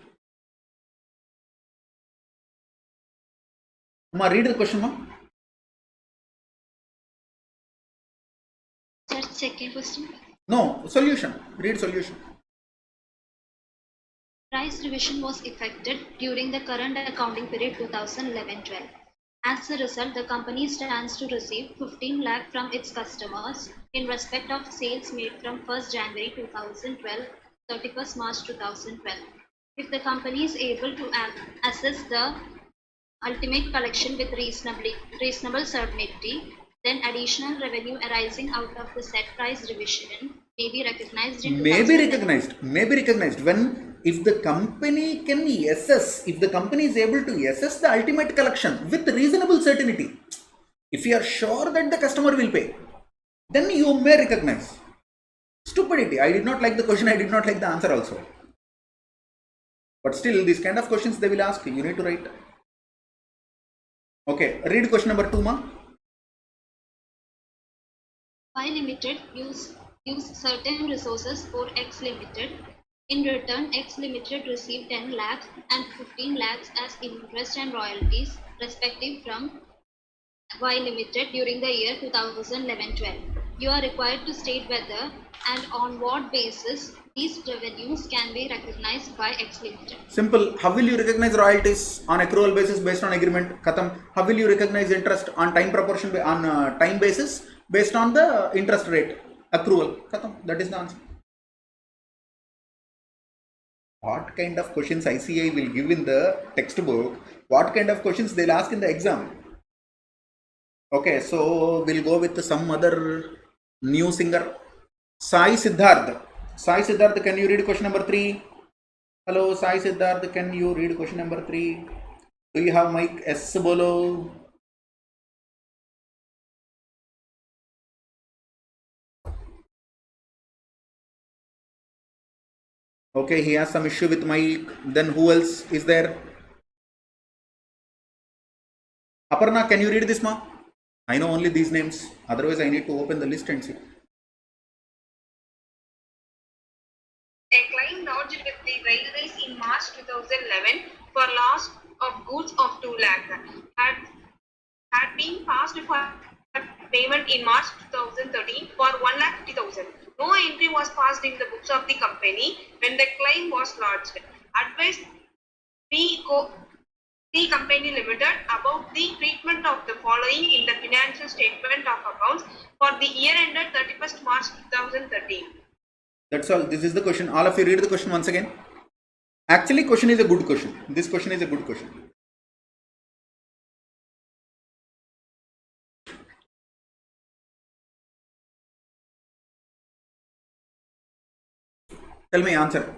Ma, read the question, ma. Just second question. No, solution. Read solution. Price revision was effected during the current accounting period 2011-12. As a result, the company stands to receive 15 lakh from its customers in respect of sales made from 1st January 2012 31st March 2012. If the company is able to assess the ultimate collection with reasonable certainty, then additional revenue arising out of the set price revision may be recognized in May be 2011. recognized when, if the company can assess, if the company is able to assess the ultimate collection with reasonable certainty, if you are sure that the customer will pay, then you may recognize. Stupidity. I did not like the question, I did not like the answer also, but still these kind of questions they will ask, you need to write. Okay, read question number 2, ma. Y Limited use certain resources for X Limited. In return, X Limited received 10 lakhs and 15 lakhs as interest and royalties, respective from Y Limited during the year 2011-12. You are required to state whether and on what basis these revenues can be recognized by X Limited. Simple. How will you recognize royalties? On accrual basis based on agreement. Khatam. How will you recognize interest? On time proportion on time basis based on the interest rate accrual. Khatam. That is the answer. What kind of questions ICAI will give in the textbook? What kind of questions they'll ask in the exam? Okay, so we'll go with some other new singer. Sai Siddharth. Sai Siddharth, can you read question number 3? Hello, Sai Siddharth, can you read question number 3? Do you have mic? S bolo. Okay, he has some issue with mic. Then who else is there? Aparna, can you read this, ma? I know only these names. Otherwise, I need to open the list and see. A claim lodged with the railways in March 2011 for loss of goods of 2 lakh had been passed for payment in March 2013 for 1,50,000. No entry was passed in the books of the company when the claim was lodged. Advised the company limited about the treatment of the following in the financial statement of accounts for the year ended 31st March 2013. That's all. This is the question. All of you read the question once again. Actually, question is a good question. This question is a good question. Tell me answer.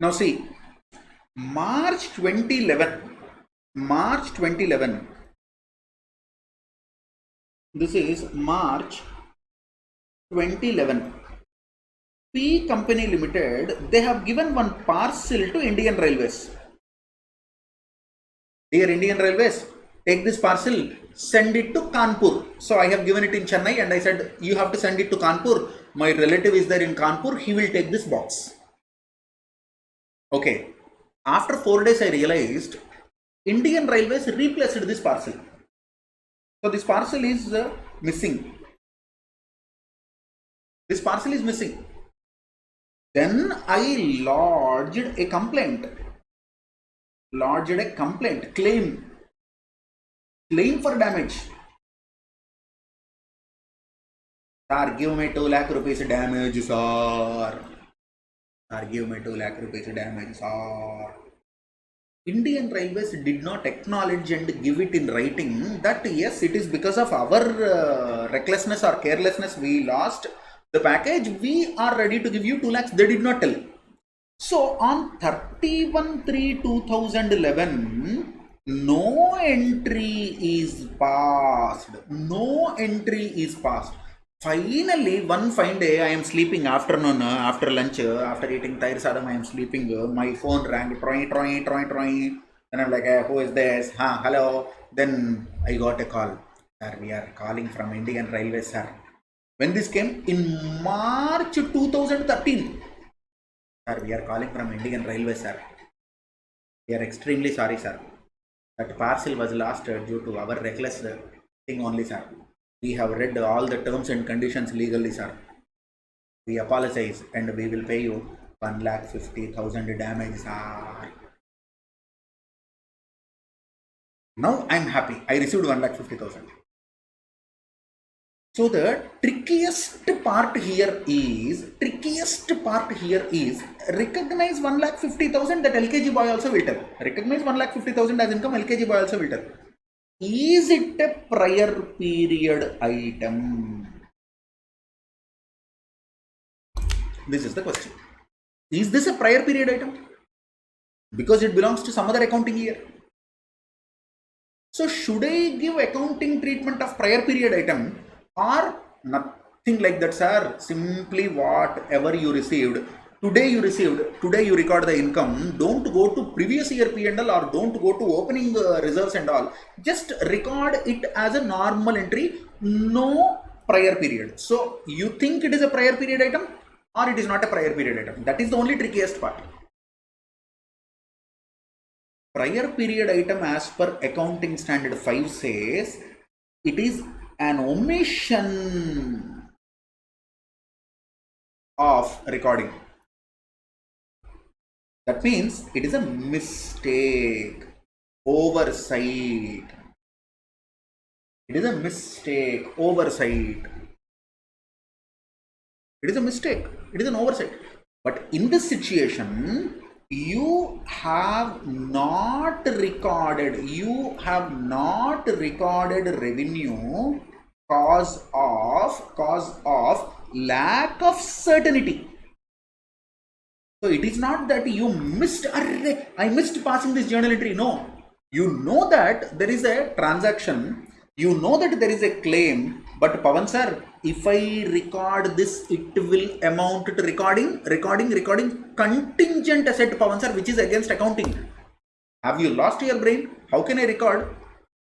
Now see, March 2011. This is March 2011. P Company Limited, they have given one parcel to Indian Railways. Dear Indian Railways, take this parcel, send it to Kanpur. So I have given it in Chennai and I said, you have to send it to Kanpur. My relative is there in Kanpur, he will take this box. Okay. After 4 days, I realized Indian Railways replaced this parcel. So this parcel is missing. This parcel is missing. Then I lodged a complaint. Claim for damage. Sir, give me 2 lakh rupees damage, sir. Sir, give me 2 lakh rupees damage, sir. Indian Railways did not acknowledge and give it in writing that yes, it is because of our recklessness or carelessness we lost the package. We are ready to give you 2 lakhs. They did not tell. So on 31/3/2011, no entry is passed. Finally, one fine day, I am sleeping afternoon, after lunch, after eating Tair Sadam, I am sleeping. My phone rang, troing. Then I'm like, who is this? Hello. Then I got a call. Sir, we are calling from Indian Railways, sir. When this came in March 2013. Sir, we are calling from Indian Railways, sir. We are extremely sorry, sir. That parcel was lost due to our reckless thing only, sir. We have read all the terms and conditions legally, sir. We apologize and we will pay you 1,50,000 damage, sir. Now I am happy. I received 1,50,000. So the trickiest part here is recognize 1,50,000 that LKG boy also will tell. Recognize 1,50,000 as income, LKG boy also will tell. Is it a prior period item? This is the question. Is this a prior period item? Because it belongs to some other accounting year. So should I give accounting treatment of prior period item or nothing like that, sir? Simply whatever you received, today you record the income. Don't go to previous year P&L or don't go to opening reserves and all. Just record it as a normal entry, no prior period. So you think it is a prior period item or it is not a prior period item? That is the only trickiest part. Prior period item as per accounting standard 5 says it is an omission of recording. That means it is a mistake, oversight. It is a mistake, oversight. It is a mistake, it is an oversight. But in this situation, you have not recorded revenue cause of lack of certainty. So it is not that you missed, I missed passing this journal entry. No, you know that there is a transaction, you know that there is a claim, but Pawan sir, if I record this, it will amount to recording contingent asset, Pawan sir, which is against accounting. Have you lost your brain? How can I record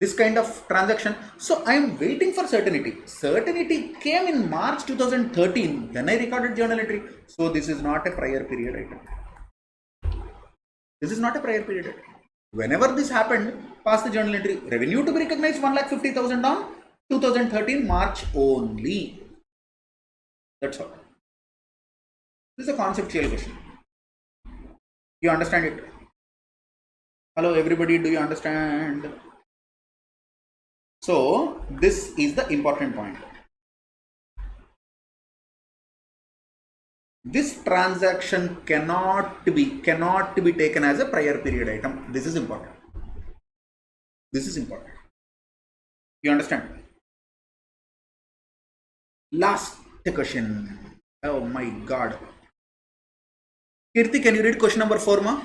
this kind of transaction? So I am waiting for certainty. Certainty came in March 2013. Then I recorded journal entry. So this is not a prior period item. This is not a prior period item. Whenever this happened, pass the journal entry. Revenue to be recognized 1,50,000 on 2013 March only. That's all. This is a conceptual question. You understand it? Hello everybody, do you understand? So this is the important point. This transaction cannot be taken as a prior period item. This is important. This is important. You understand? Last question. Oh my God. Kirti, can you read question number 4, ma?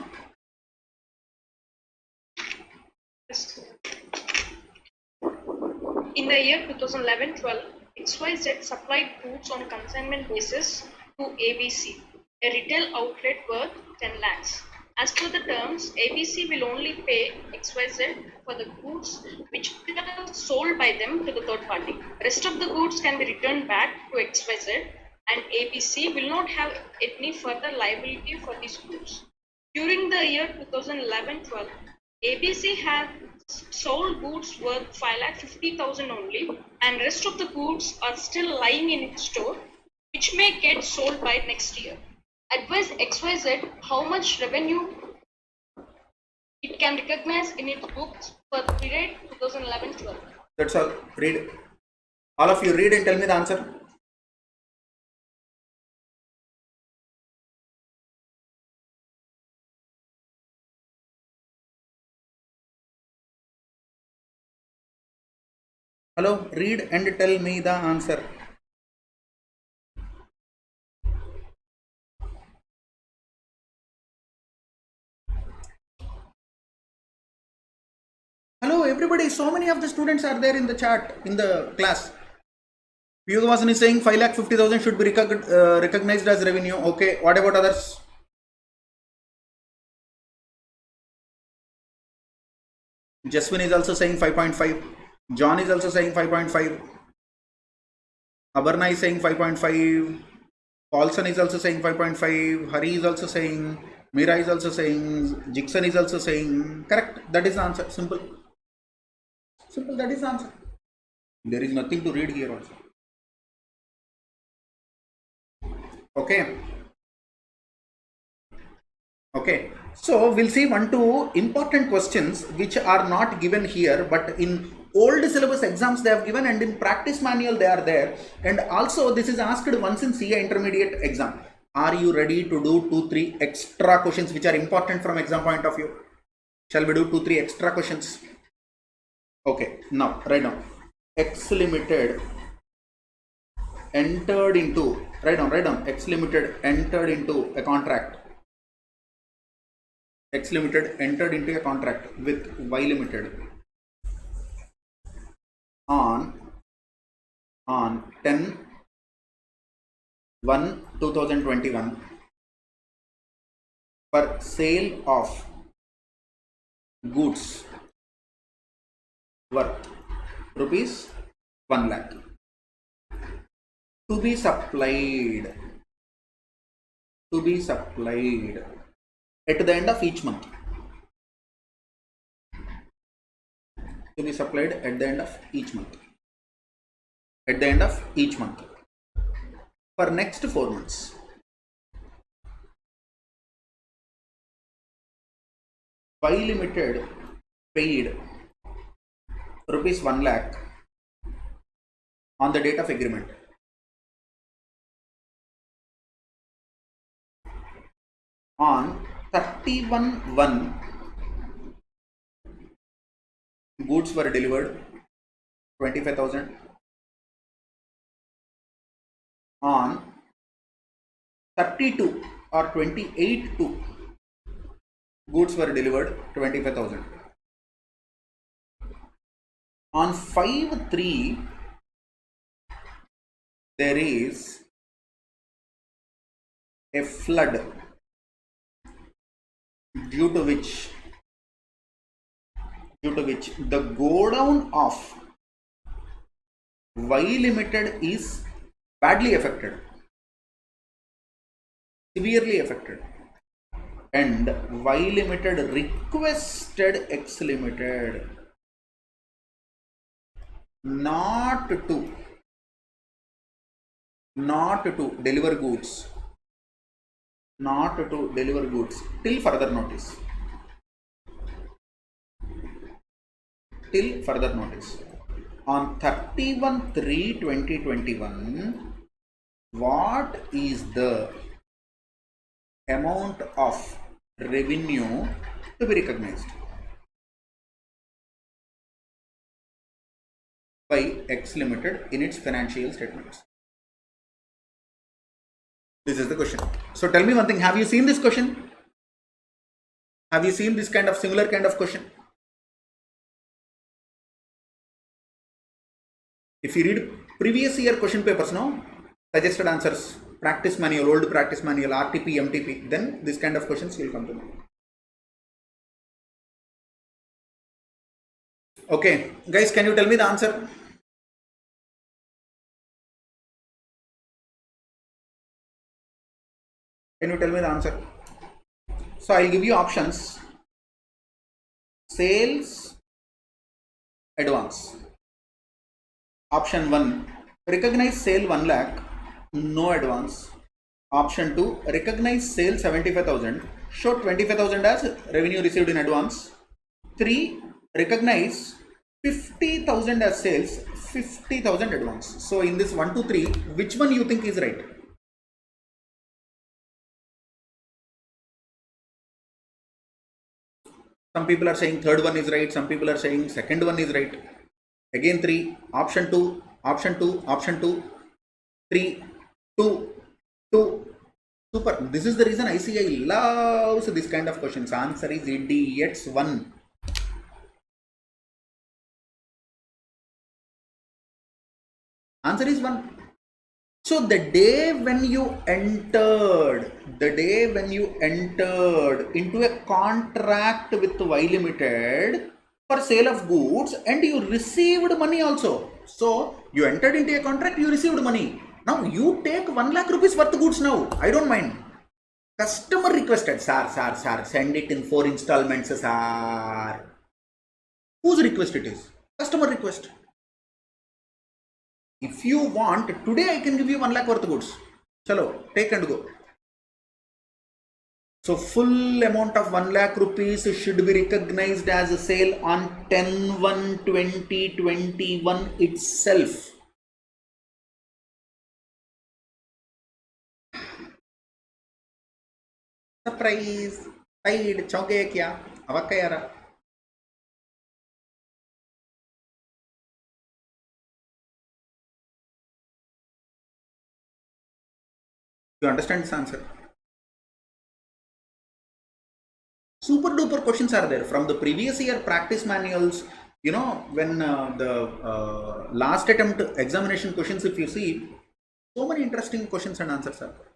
In the year 2011-12, XYZ supplied goods on consignment basis to ABC, a retail outlet worth 10 lakhs. As per the terms, ABC will only pay XYZ for the goods which are sold by them to the third party. Rest of the goods can be returned back to XYZ and ABC will not have any further liability for these goods. During the year 2011-12, ABC had sold goods worth 5,50,000 only and rest of the goods are still lying in its store which may get sold by next year. Advise XYZ how much revenue it can recognize in its books for the period 2011-12. That's all. Read. All of you read and tell me the answer. Hello, read and tell me the answer. Hello everybody, so many of the students are there in the chat, in the class. Piyugavasan is saying 5,50,000 should be recognized as revenue. Okay, what about others? Jaswin is also saying 5.5. John is also saying 5.5. Abarna is saying 5.5. Paulson is also saying 5.5. Hari is also saying. Mira is also saying. Jixon is also saying. Correct. That is the answer. Simple. Simple. That is the answer. There is nothing to read here also. Okay. Okay. So we'll see 1-2 important questions which are not given here, but in old syllabus exams they have given, and in practice manual they are there. And also this is asked once in CA intermediate exam. Are you ready to do 2-3 extra questions which are important from exam point of view? Shall we do 2-3 extra questions? Okay, now write down. X Limited entered into, write down, X Limited entered into a contract. X Limited entered into a contract with Y Limited on 10/1/2021 for sale of goods worth rupees 1 lakh to be supplied at the end of each month. To be supplied at the end of each month. At the end of each month. For next 4 months. Y Limited paid rupees 1 lakh on the date of agreement. On 31/1, goods were delivered 25,000. On 32 or 28/2, goods were delivered 25,000. On 5/3, there is a flood due to which the godown of Y Limited is badly affected, severely affected, and Y Limited requested X Limited not to deliver goods, till further notice. On 31/3/2021, what is the amount of revenue to be recognized by X Limited in its financial statements? This is the question. So tell me one thing, have you seen this question? Have you seen this kind of similar kind of question? If you read previous year question papers, no, suggested answers, practice manual, old practice manual, RTP, MTP, then this kind of questions will come to know. Okay, guys, can you tell me the answer? Can you tell me the answer? So I'll give you options. Sales advance. Option 1, recognize sale 1 lakh, no advance. Option 2, recognize sale 75,000, show 25,000 as revenue received in advance. 3, recognize 50,000 as sales, 50,000 advance. So in this 1, 2, 3, which one you think is right? Some people are saying third one is right, some people are saying second one is right. Again 3, option 2, 3, 2. Super. This is the reason ICI loves this kind of questions. Answer is idiots 1. Answer is 1. So the day when you entered into a contract with Y Limited for sale of goods and you received money also, So you entered into a contract, you received money. Now you take 1 lakh rupees worth goods now. I don't mind. Customer requested, sir, send it in 4 installments, sir. Whose request it is? Customer request. If you want, today I can give you 1 lakh worth of goods. Chalo, take and go. So full amount of 1 lakh rupees should be recognized as a sale on 10/1/2021 itself. Surprise! Paid, चौंके क्या? अवाक यारा. You understand this answer? Super duper questions are there from the previous year practice manuals. You know, when the last attempt examination questions, if you see, so many interesting questions and answers are there.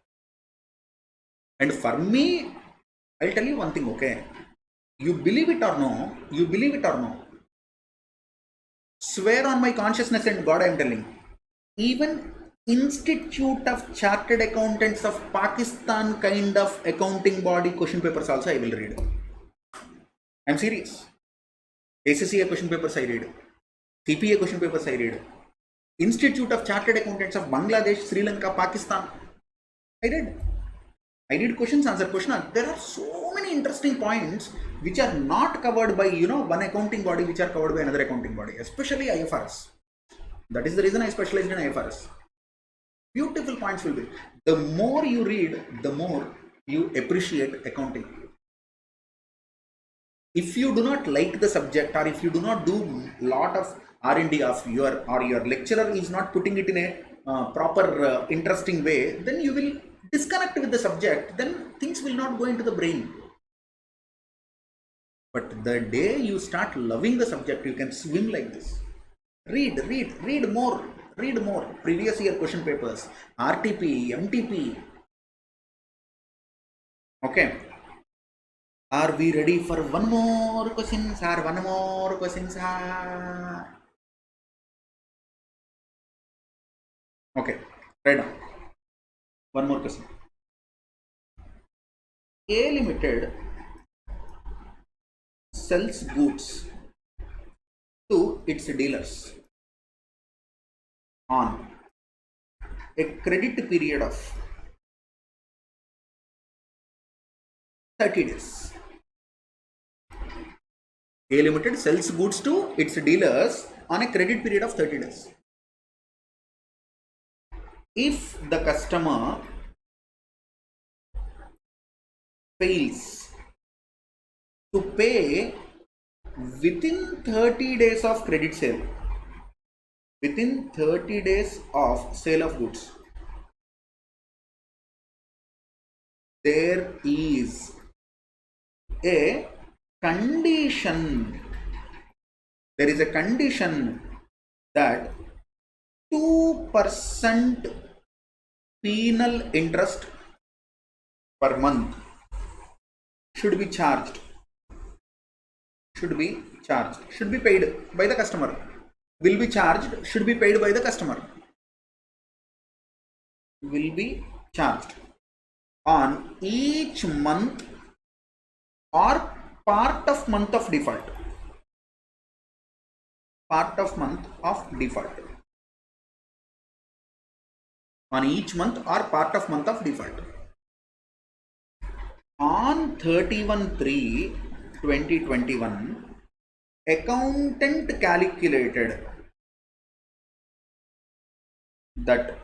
And for me, I'll tell you one thing, okay? You believe it or no, swear on my consciousness and God, I'm telling. Even Institute of Chartered Accountants of Pakistan kind of accounting body question papers also I will read. I'm serious. ACCA question papers I read. CPA question papers I read. Institute of Chartered Accountants of Bangladesh, Sri Lanka, Pakistan. I read questions, answer question. There are so many interesting points which are not covered by, one accounting body, which are covered by another accounting body, especially IFRS. That is the reason I specialized in IFRS. Beautiful points will be. The more you read, the more you appreciate accounting. If you do not like the subject, or if you do not do lot of R&D of your lecturer is not putting it in a proper interesting way, then you will disconnect with the subject, then things will not go into the brain. But the day you start loving the subject, you can swim like this. Read more. Previous year question papers, RTP, MTP. Okay. Are we ready for one more question, sir? One more question, sir. Okay, right now. One more question. A Limited sells goods to its dealers on a credit period of 30 days. A Limited sells goods to its dealers on a credit period of 30 days. If the customer fails to pay within 30 days of credit sale, within 30 days of sale of goods, there is a condition. There is a condition that 2% penal interest per month should be charged. Should be paid by the customer. Will be charged, should be paid by the customer. Will be charged on each month or part of month of default. Part of month of default. On each month or part of month of default. On 31/3/2021, accountant calculated that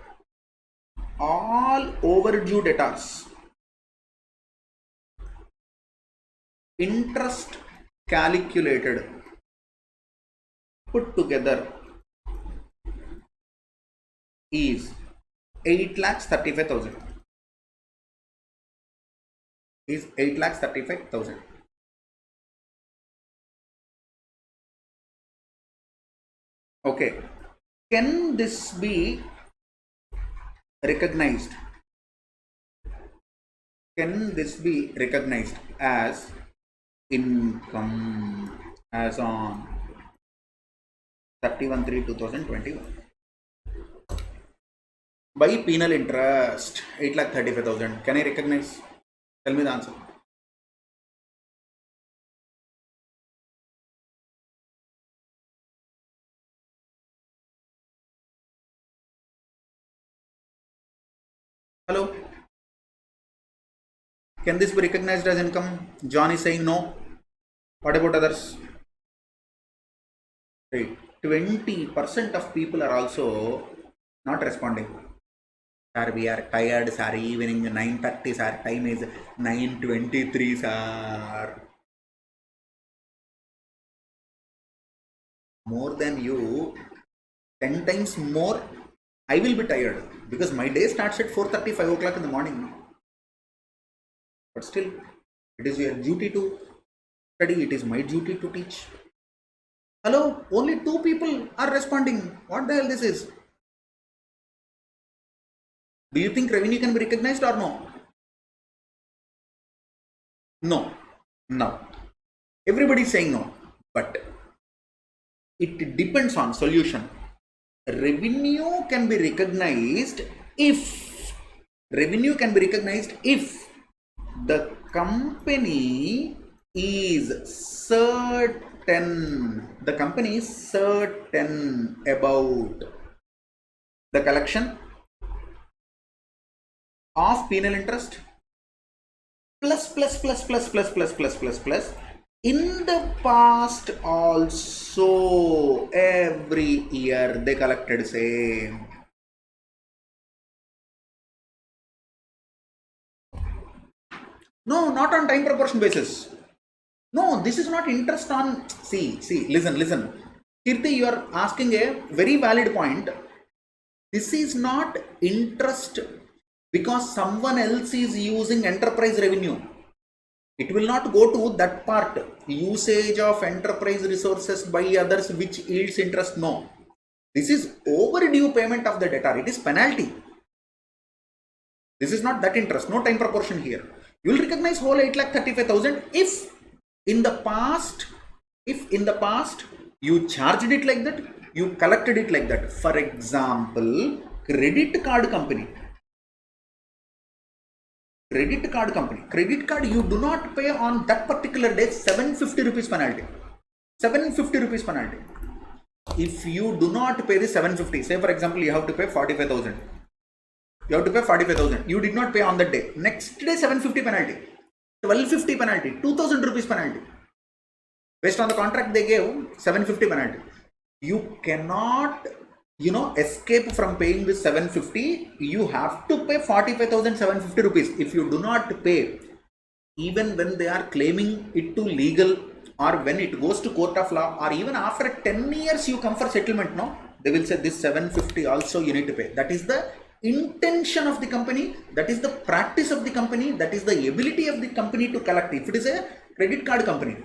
all overdue debtors, interest calculated, put together is 8,35,000. Is 8,35,000. Okay, can this be recognized? Can this be recognized as income, as on 31/3/2021. By penal interest, 8,35,000. Can I recognize? Tell me the answer. Hello? Can this be recognized as income? John is saying no. What about others? Right. 20% of people are also not responding. Sir, we are tired, sir. Evening 9:30, sir. Time is 9:23, sir. More than you, 10 times more, I will be tired because my day starts at 4:30, 5 o'clock in the morning. But still, it is your duty to study. It is my duty to teach. Hello, only 2 people are responding. What the hell this is? Do you think revenue can be recognized or no? No. No. Everybody is saying no. But it depends on solution. Revenue can be recognized if the company is certain about the collection of penal interest plus in the past also every year they collected same. No, not on time proportion basis. No, this is not interest on. See, listen. Kirti, you are asking a very valid point. This is not interest because someone else is using enterprise revenue. It will not go to that part. Usage of enterprise resources by others which yields interest. No. This is overdue payment of the debtor. It is penalty. This is not that interest. No time proportion here. You will recognize whole 8,35,000 if in the past you charged it like that, you collected it like that. For example, credit card company, credit card you do not pay on that particular day, 750 rupees penalty. 750 rupees penalty. If you do not pay the 750, say for example you have to pay 45,000. You did not pay on that day. Next day 750 penalty, 1250 penalty, 2,000 rupees penalty. Based on the contract they gave, 750 penalty. You cannot, escape from paying this 750. You have to pay 45,750 rupees. If you do not pay, even when they are claiming it to legal or when it goes to court of law or even after 10 years you come for settlement, no, they will say this 750 also you need to pay. That is the intention of the company, that is the practice of the company, that is the ability of the company to collect if it is a credit card company.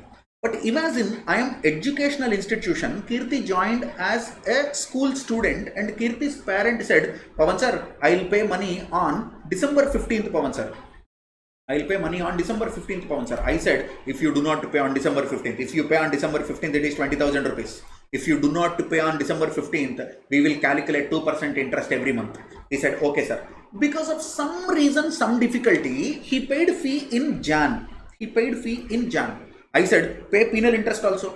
But imagine I am educational institution, Kirti joined as a school student and Kirti's parent said, Pawan sir, I will pay money on December 15th, Pawan sir. I will pay money on December 15th, Pawan sir. I said, if you do not pay on December 15th, if you pay on December 15th, it is 20,000 rupees. If you do not pay on December 15th, we will calculate 2% interest every month. He said, okay sir. Because of some reason, some difficulty, he paid fee in Jan. I said, pay penal interest also.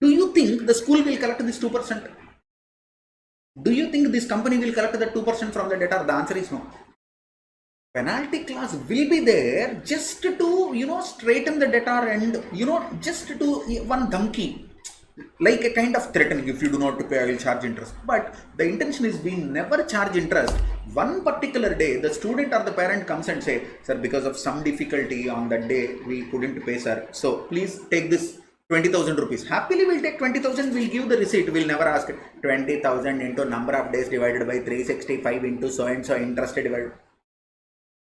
Do you think the school will collect this 2%? Do you think this company will collect the 2% from the debtor? The answer is no. Penalty clause will be there just to, straighten the debtor and, just to one dhamki. Like a kind of threatening, if you do not pay, I will charge interest. But the intention is we never charge interest. One particular day, the student or the parent comes and say, sir, because of some difficulty on that day, we couldn't pay, sir. So please take this 20,000 rupees. Happily, we'll take 20,000, we'll give the receipt. We'll never ask 20,000 into number of days divided by 365 into so and so interest divided.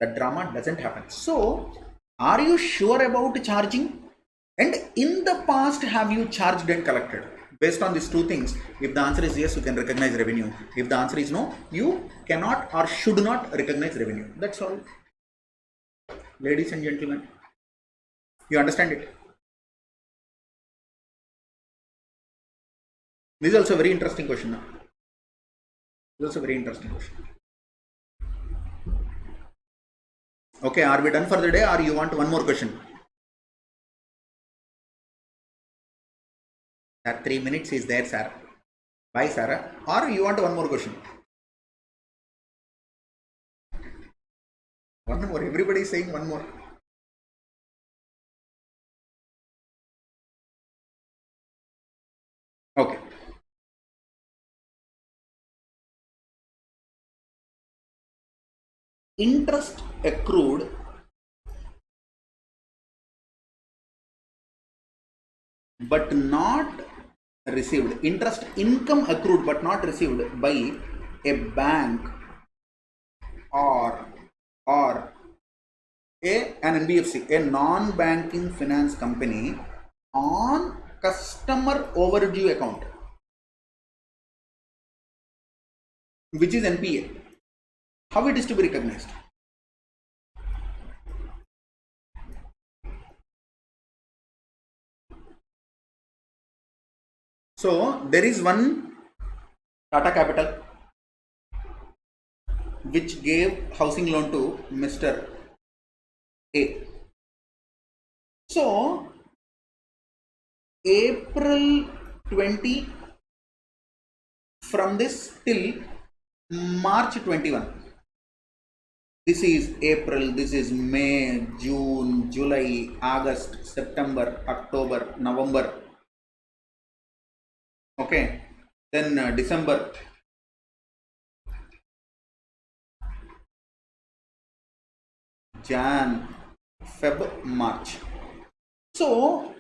That drama doesn't happen. So, are you sure about charging? And in the past, have you charged and collected? Based on these two things, if the answer is yes, you can recognize revenue. If the answer is no, you cannot or should not recognize revenue. That's all. Ladies and gentlemen, you understand it? This is also a very interesting question. Now. This is also a very interesting question. Okay, are we done for the day or you want one more question? That 3 minutes is there, Sarah. Bye, Sarah. Or you want one more question? One more. Everybody is saying one more. Okay. Interest accrued but not received. Interest income accrued but not received by a bank or an NBFC, a non-banking finance company on customer overdue account, which is NPA. How it is to be recognized? So there is one Tata Capital which gave housing loan to Mr. A. So April 20 from this till March 21. This is April, this is May, June, July, August, September, October, November. Okay, then December. Jan, Feb, March. So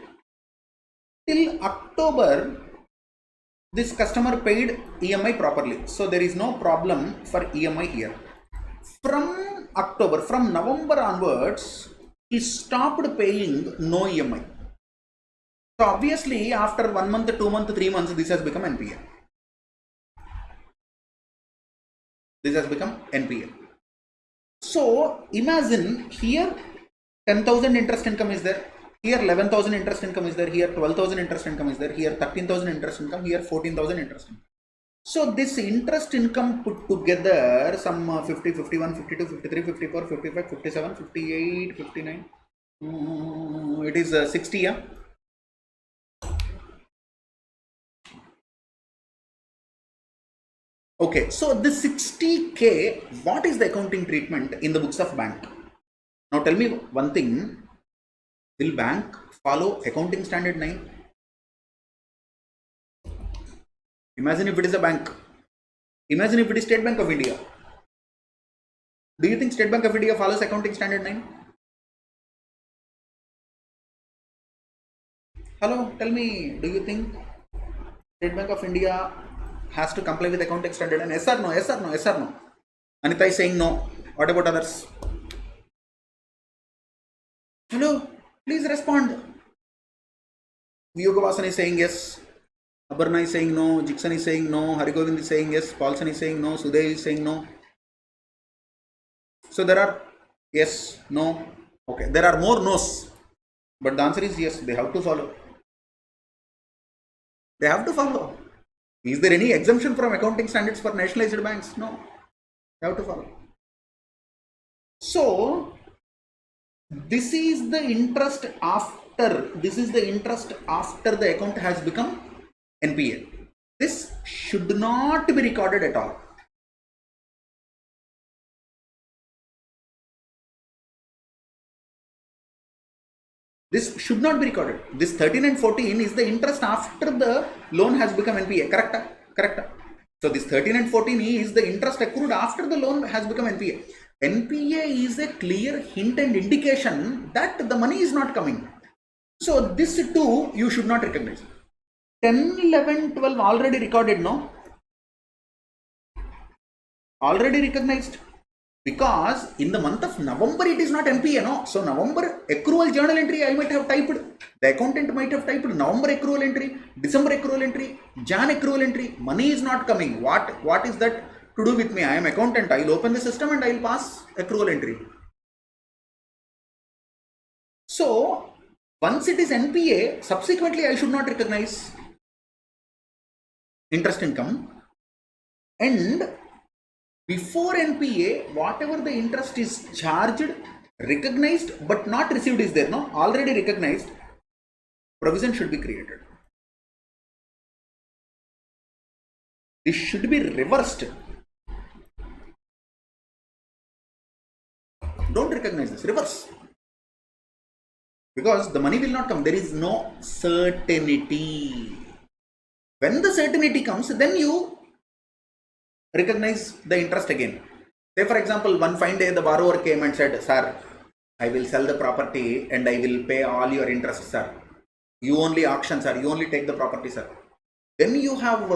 till October, this customer paid EMI properly. So there is no problem for EMI here. From October, from November onwards, he stopped paying no EMI. So obviously, after 1 month, 2 months, 3 months, this has become NPA. This has become NPA. So imagine here 10,000 interest income is there, here 11,000 interest income is there, here 12,000 interest income is there, here 13,000 interest income, here 14,000 interest income. So this interest income put together some 50, 51, 52, 53, 54, 55, 57, 58, 59. It is 60, yeah. Okay, so this 60K, what is the accounting treatment in the books of bank? Now tell me one thing, will bank follow accounting standard 9? Imagine if it is a bank. Imagine if it is State Bank of India. Do you think State Bank of India follows accounting standard 9? Hello, tell me, do you think State Bank of India has to comply with accounting standard 9? Yes or no? Yes or no? Yes or no? Anita is saying no. What about others? Hello, please respond. Vyogavasan is saying yes. Abarna is saying no. Jiksan is saying no. Harigovind is saying yes. Paulson is saying no. Sudev is saying no. So there are yes, no. Okay, there are more no's. But the answer is yes. They have to follow. They have to follow. Is there any exemption from accounting standards for nationalized banks? No. They have to follow. So this is the interest after. This is the interest after the account has become NPA. This should not be recorded at all. This should not be recorded. This 13 and 14 is the interest after the loan has become NPA. Correct? Correct. So this 13 and 14 is the interest accrued after the loan has become NPA. NPA is a clear hint and indication that the money is not coming. So this too you should not recognize. 10, 11, 12 already recorded, no? Already recognized. Because in the month of November it is not NPA, no? So November accrual journal entry I might have typed. The accountant might have typed November accrual entry, December accrual entry, Jan accrual entry. Money is not coming. What is that to do with me? I am accountant. I will open the system and I will pass accrual entry. So once it is NPA, subsequently I should not recognize. interest income, and before NPA, whatever the interest is charged, recognized but not received is there, no? Already recognized, provision should be created. This should be reversed. Don't recognize this, reverse. Because the money will not come, there is no certainty. When the certainty comes, then you recognize the interest again. Say for example, one fine day the borrower came and said, sir, I will sell the property and I will pay all your interest, sir. You only auction, sir. You only take the property, sir. Then you have,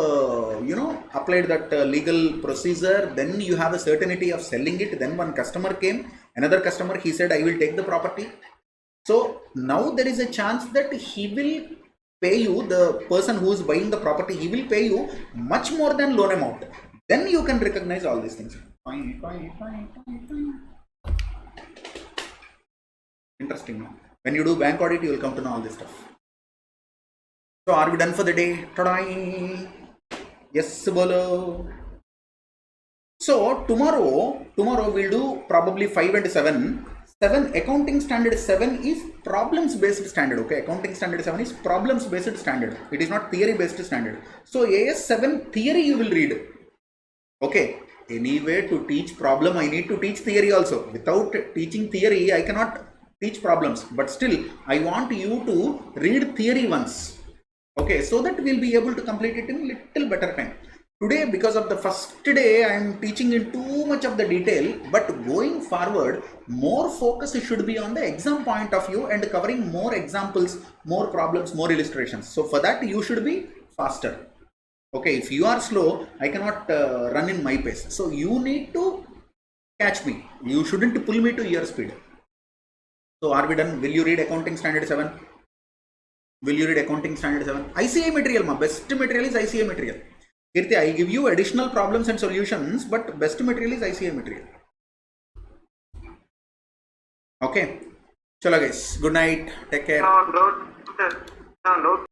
applied that legal procedure. Then you have a certainty of selling it. Then one customer came, another customer, he said, I will take the property. So now there is a chance that he will pay you, the person who is buying the property, he will pay you much more than loan amount. Then you can recognize all these things. Fine. Interesting. When you do bank audit, you will come to know all this stuff. So are we done for the day? Ta-da! Yes, bolo. So tomorrow we'll do probably 5 and 7. 7, accounting standard 7 is problems based standard. Okay, accounting standard 7 is problems based standard. It is not theory based standard. So AS 7 theory you will read. Okay, anyway, to teach problem I need to teach theory also. Without teaching theory I cannot teach problems, but still I want you to read theory once. Okay, so that we'll be able to complete it in little better time. Today, because of the first day, I am teaching in too much of the detail, but going forward, more focus should be on the exam point of view and covering more examples, more problems, more illustrations. So for that, you should be faster. Okay, if you are slow, I cannot run in my pace. So you need to catch me. You shouldn't pull me to your speed. So are we done? Will you read accounting standard 7? Will you read accounting standard 7? ICA material, ma best material is ICA material. Kirti, I give you additional problems and solutions, but best material is ICA material. Okay. Chalo guys. Good night. Take care. No,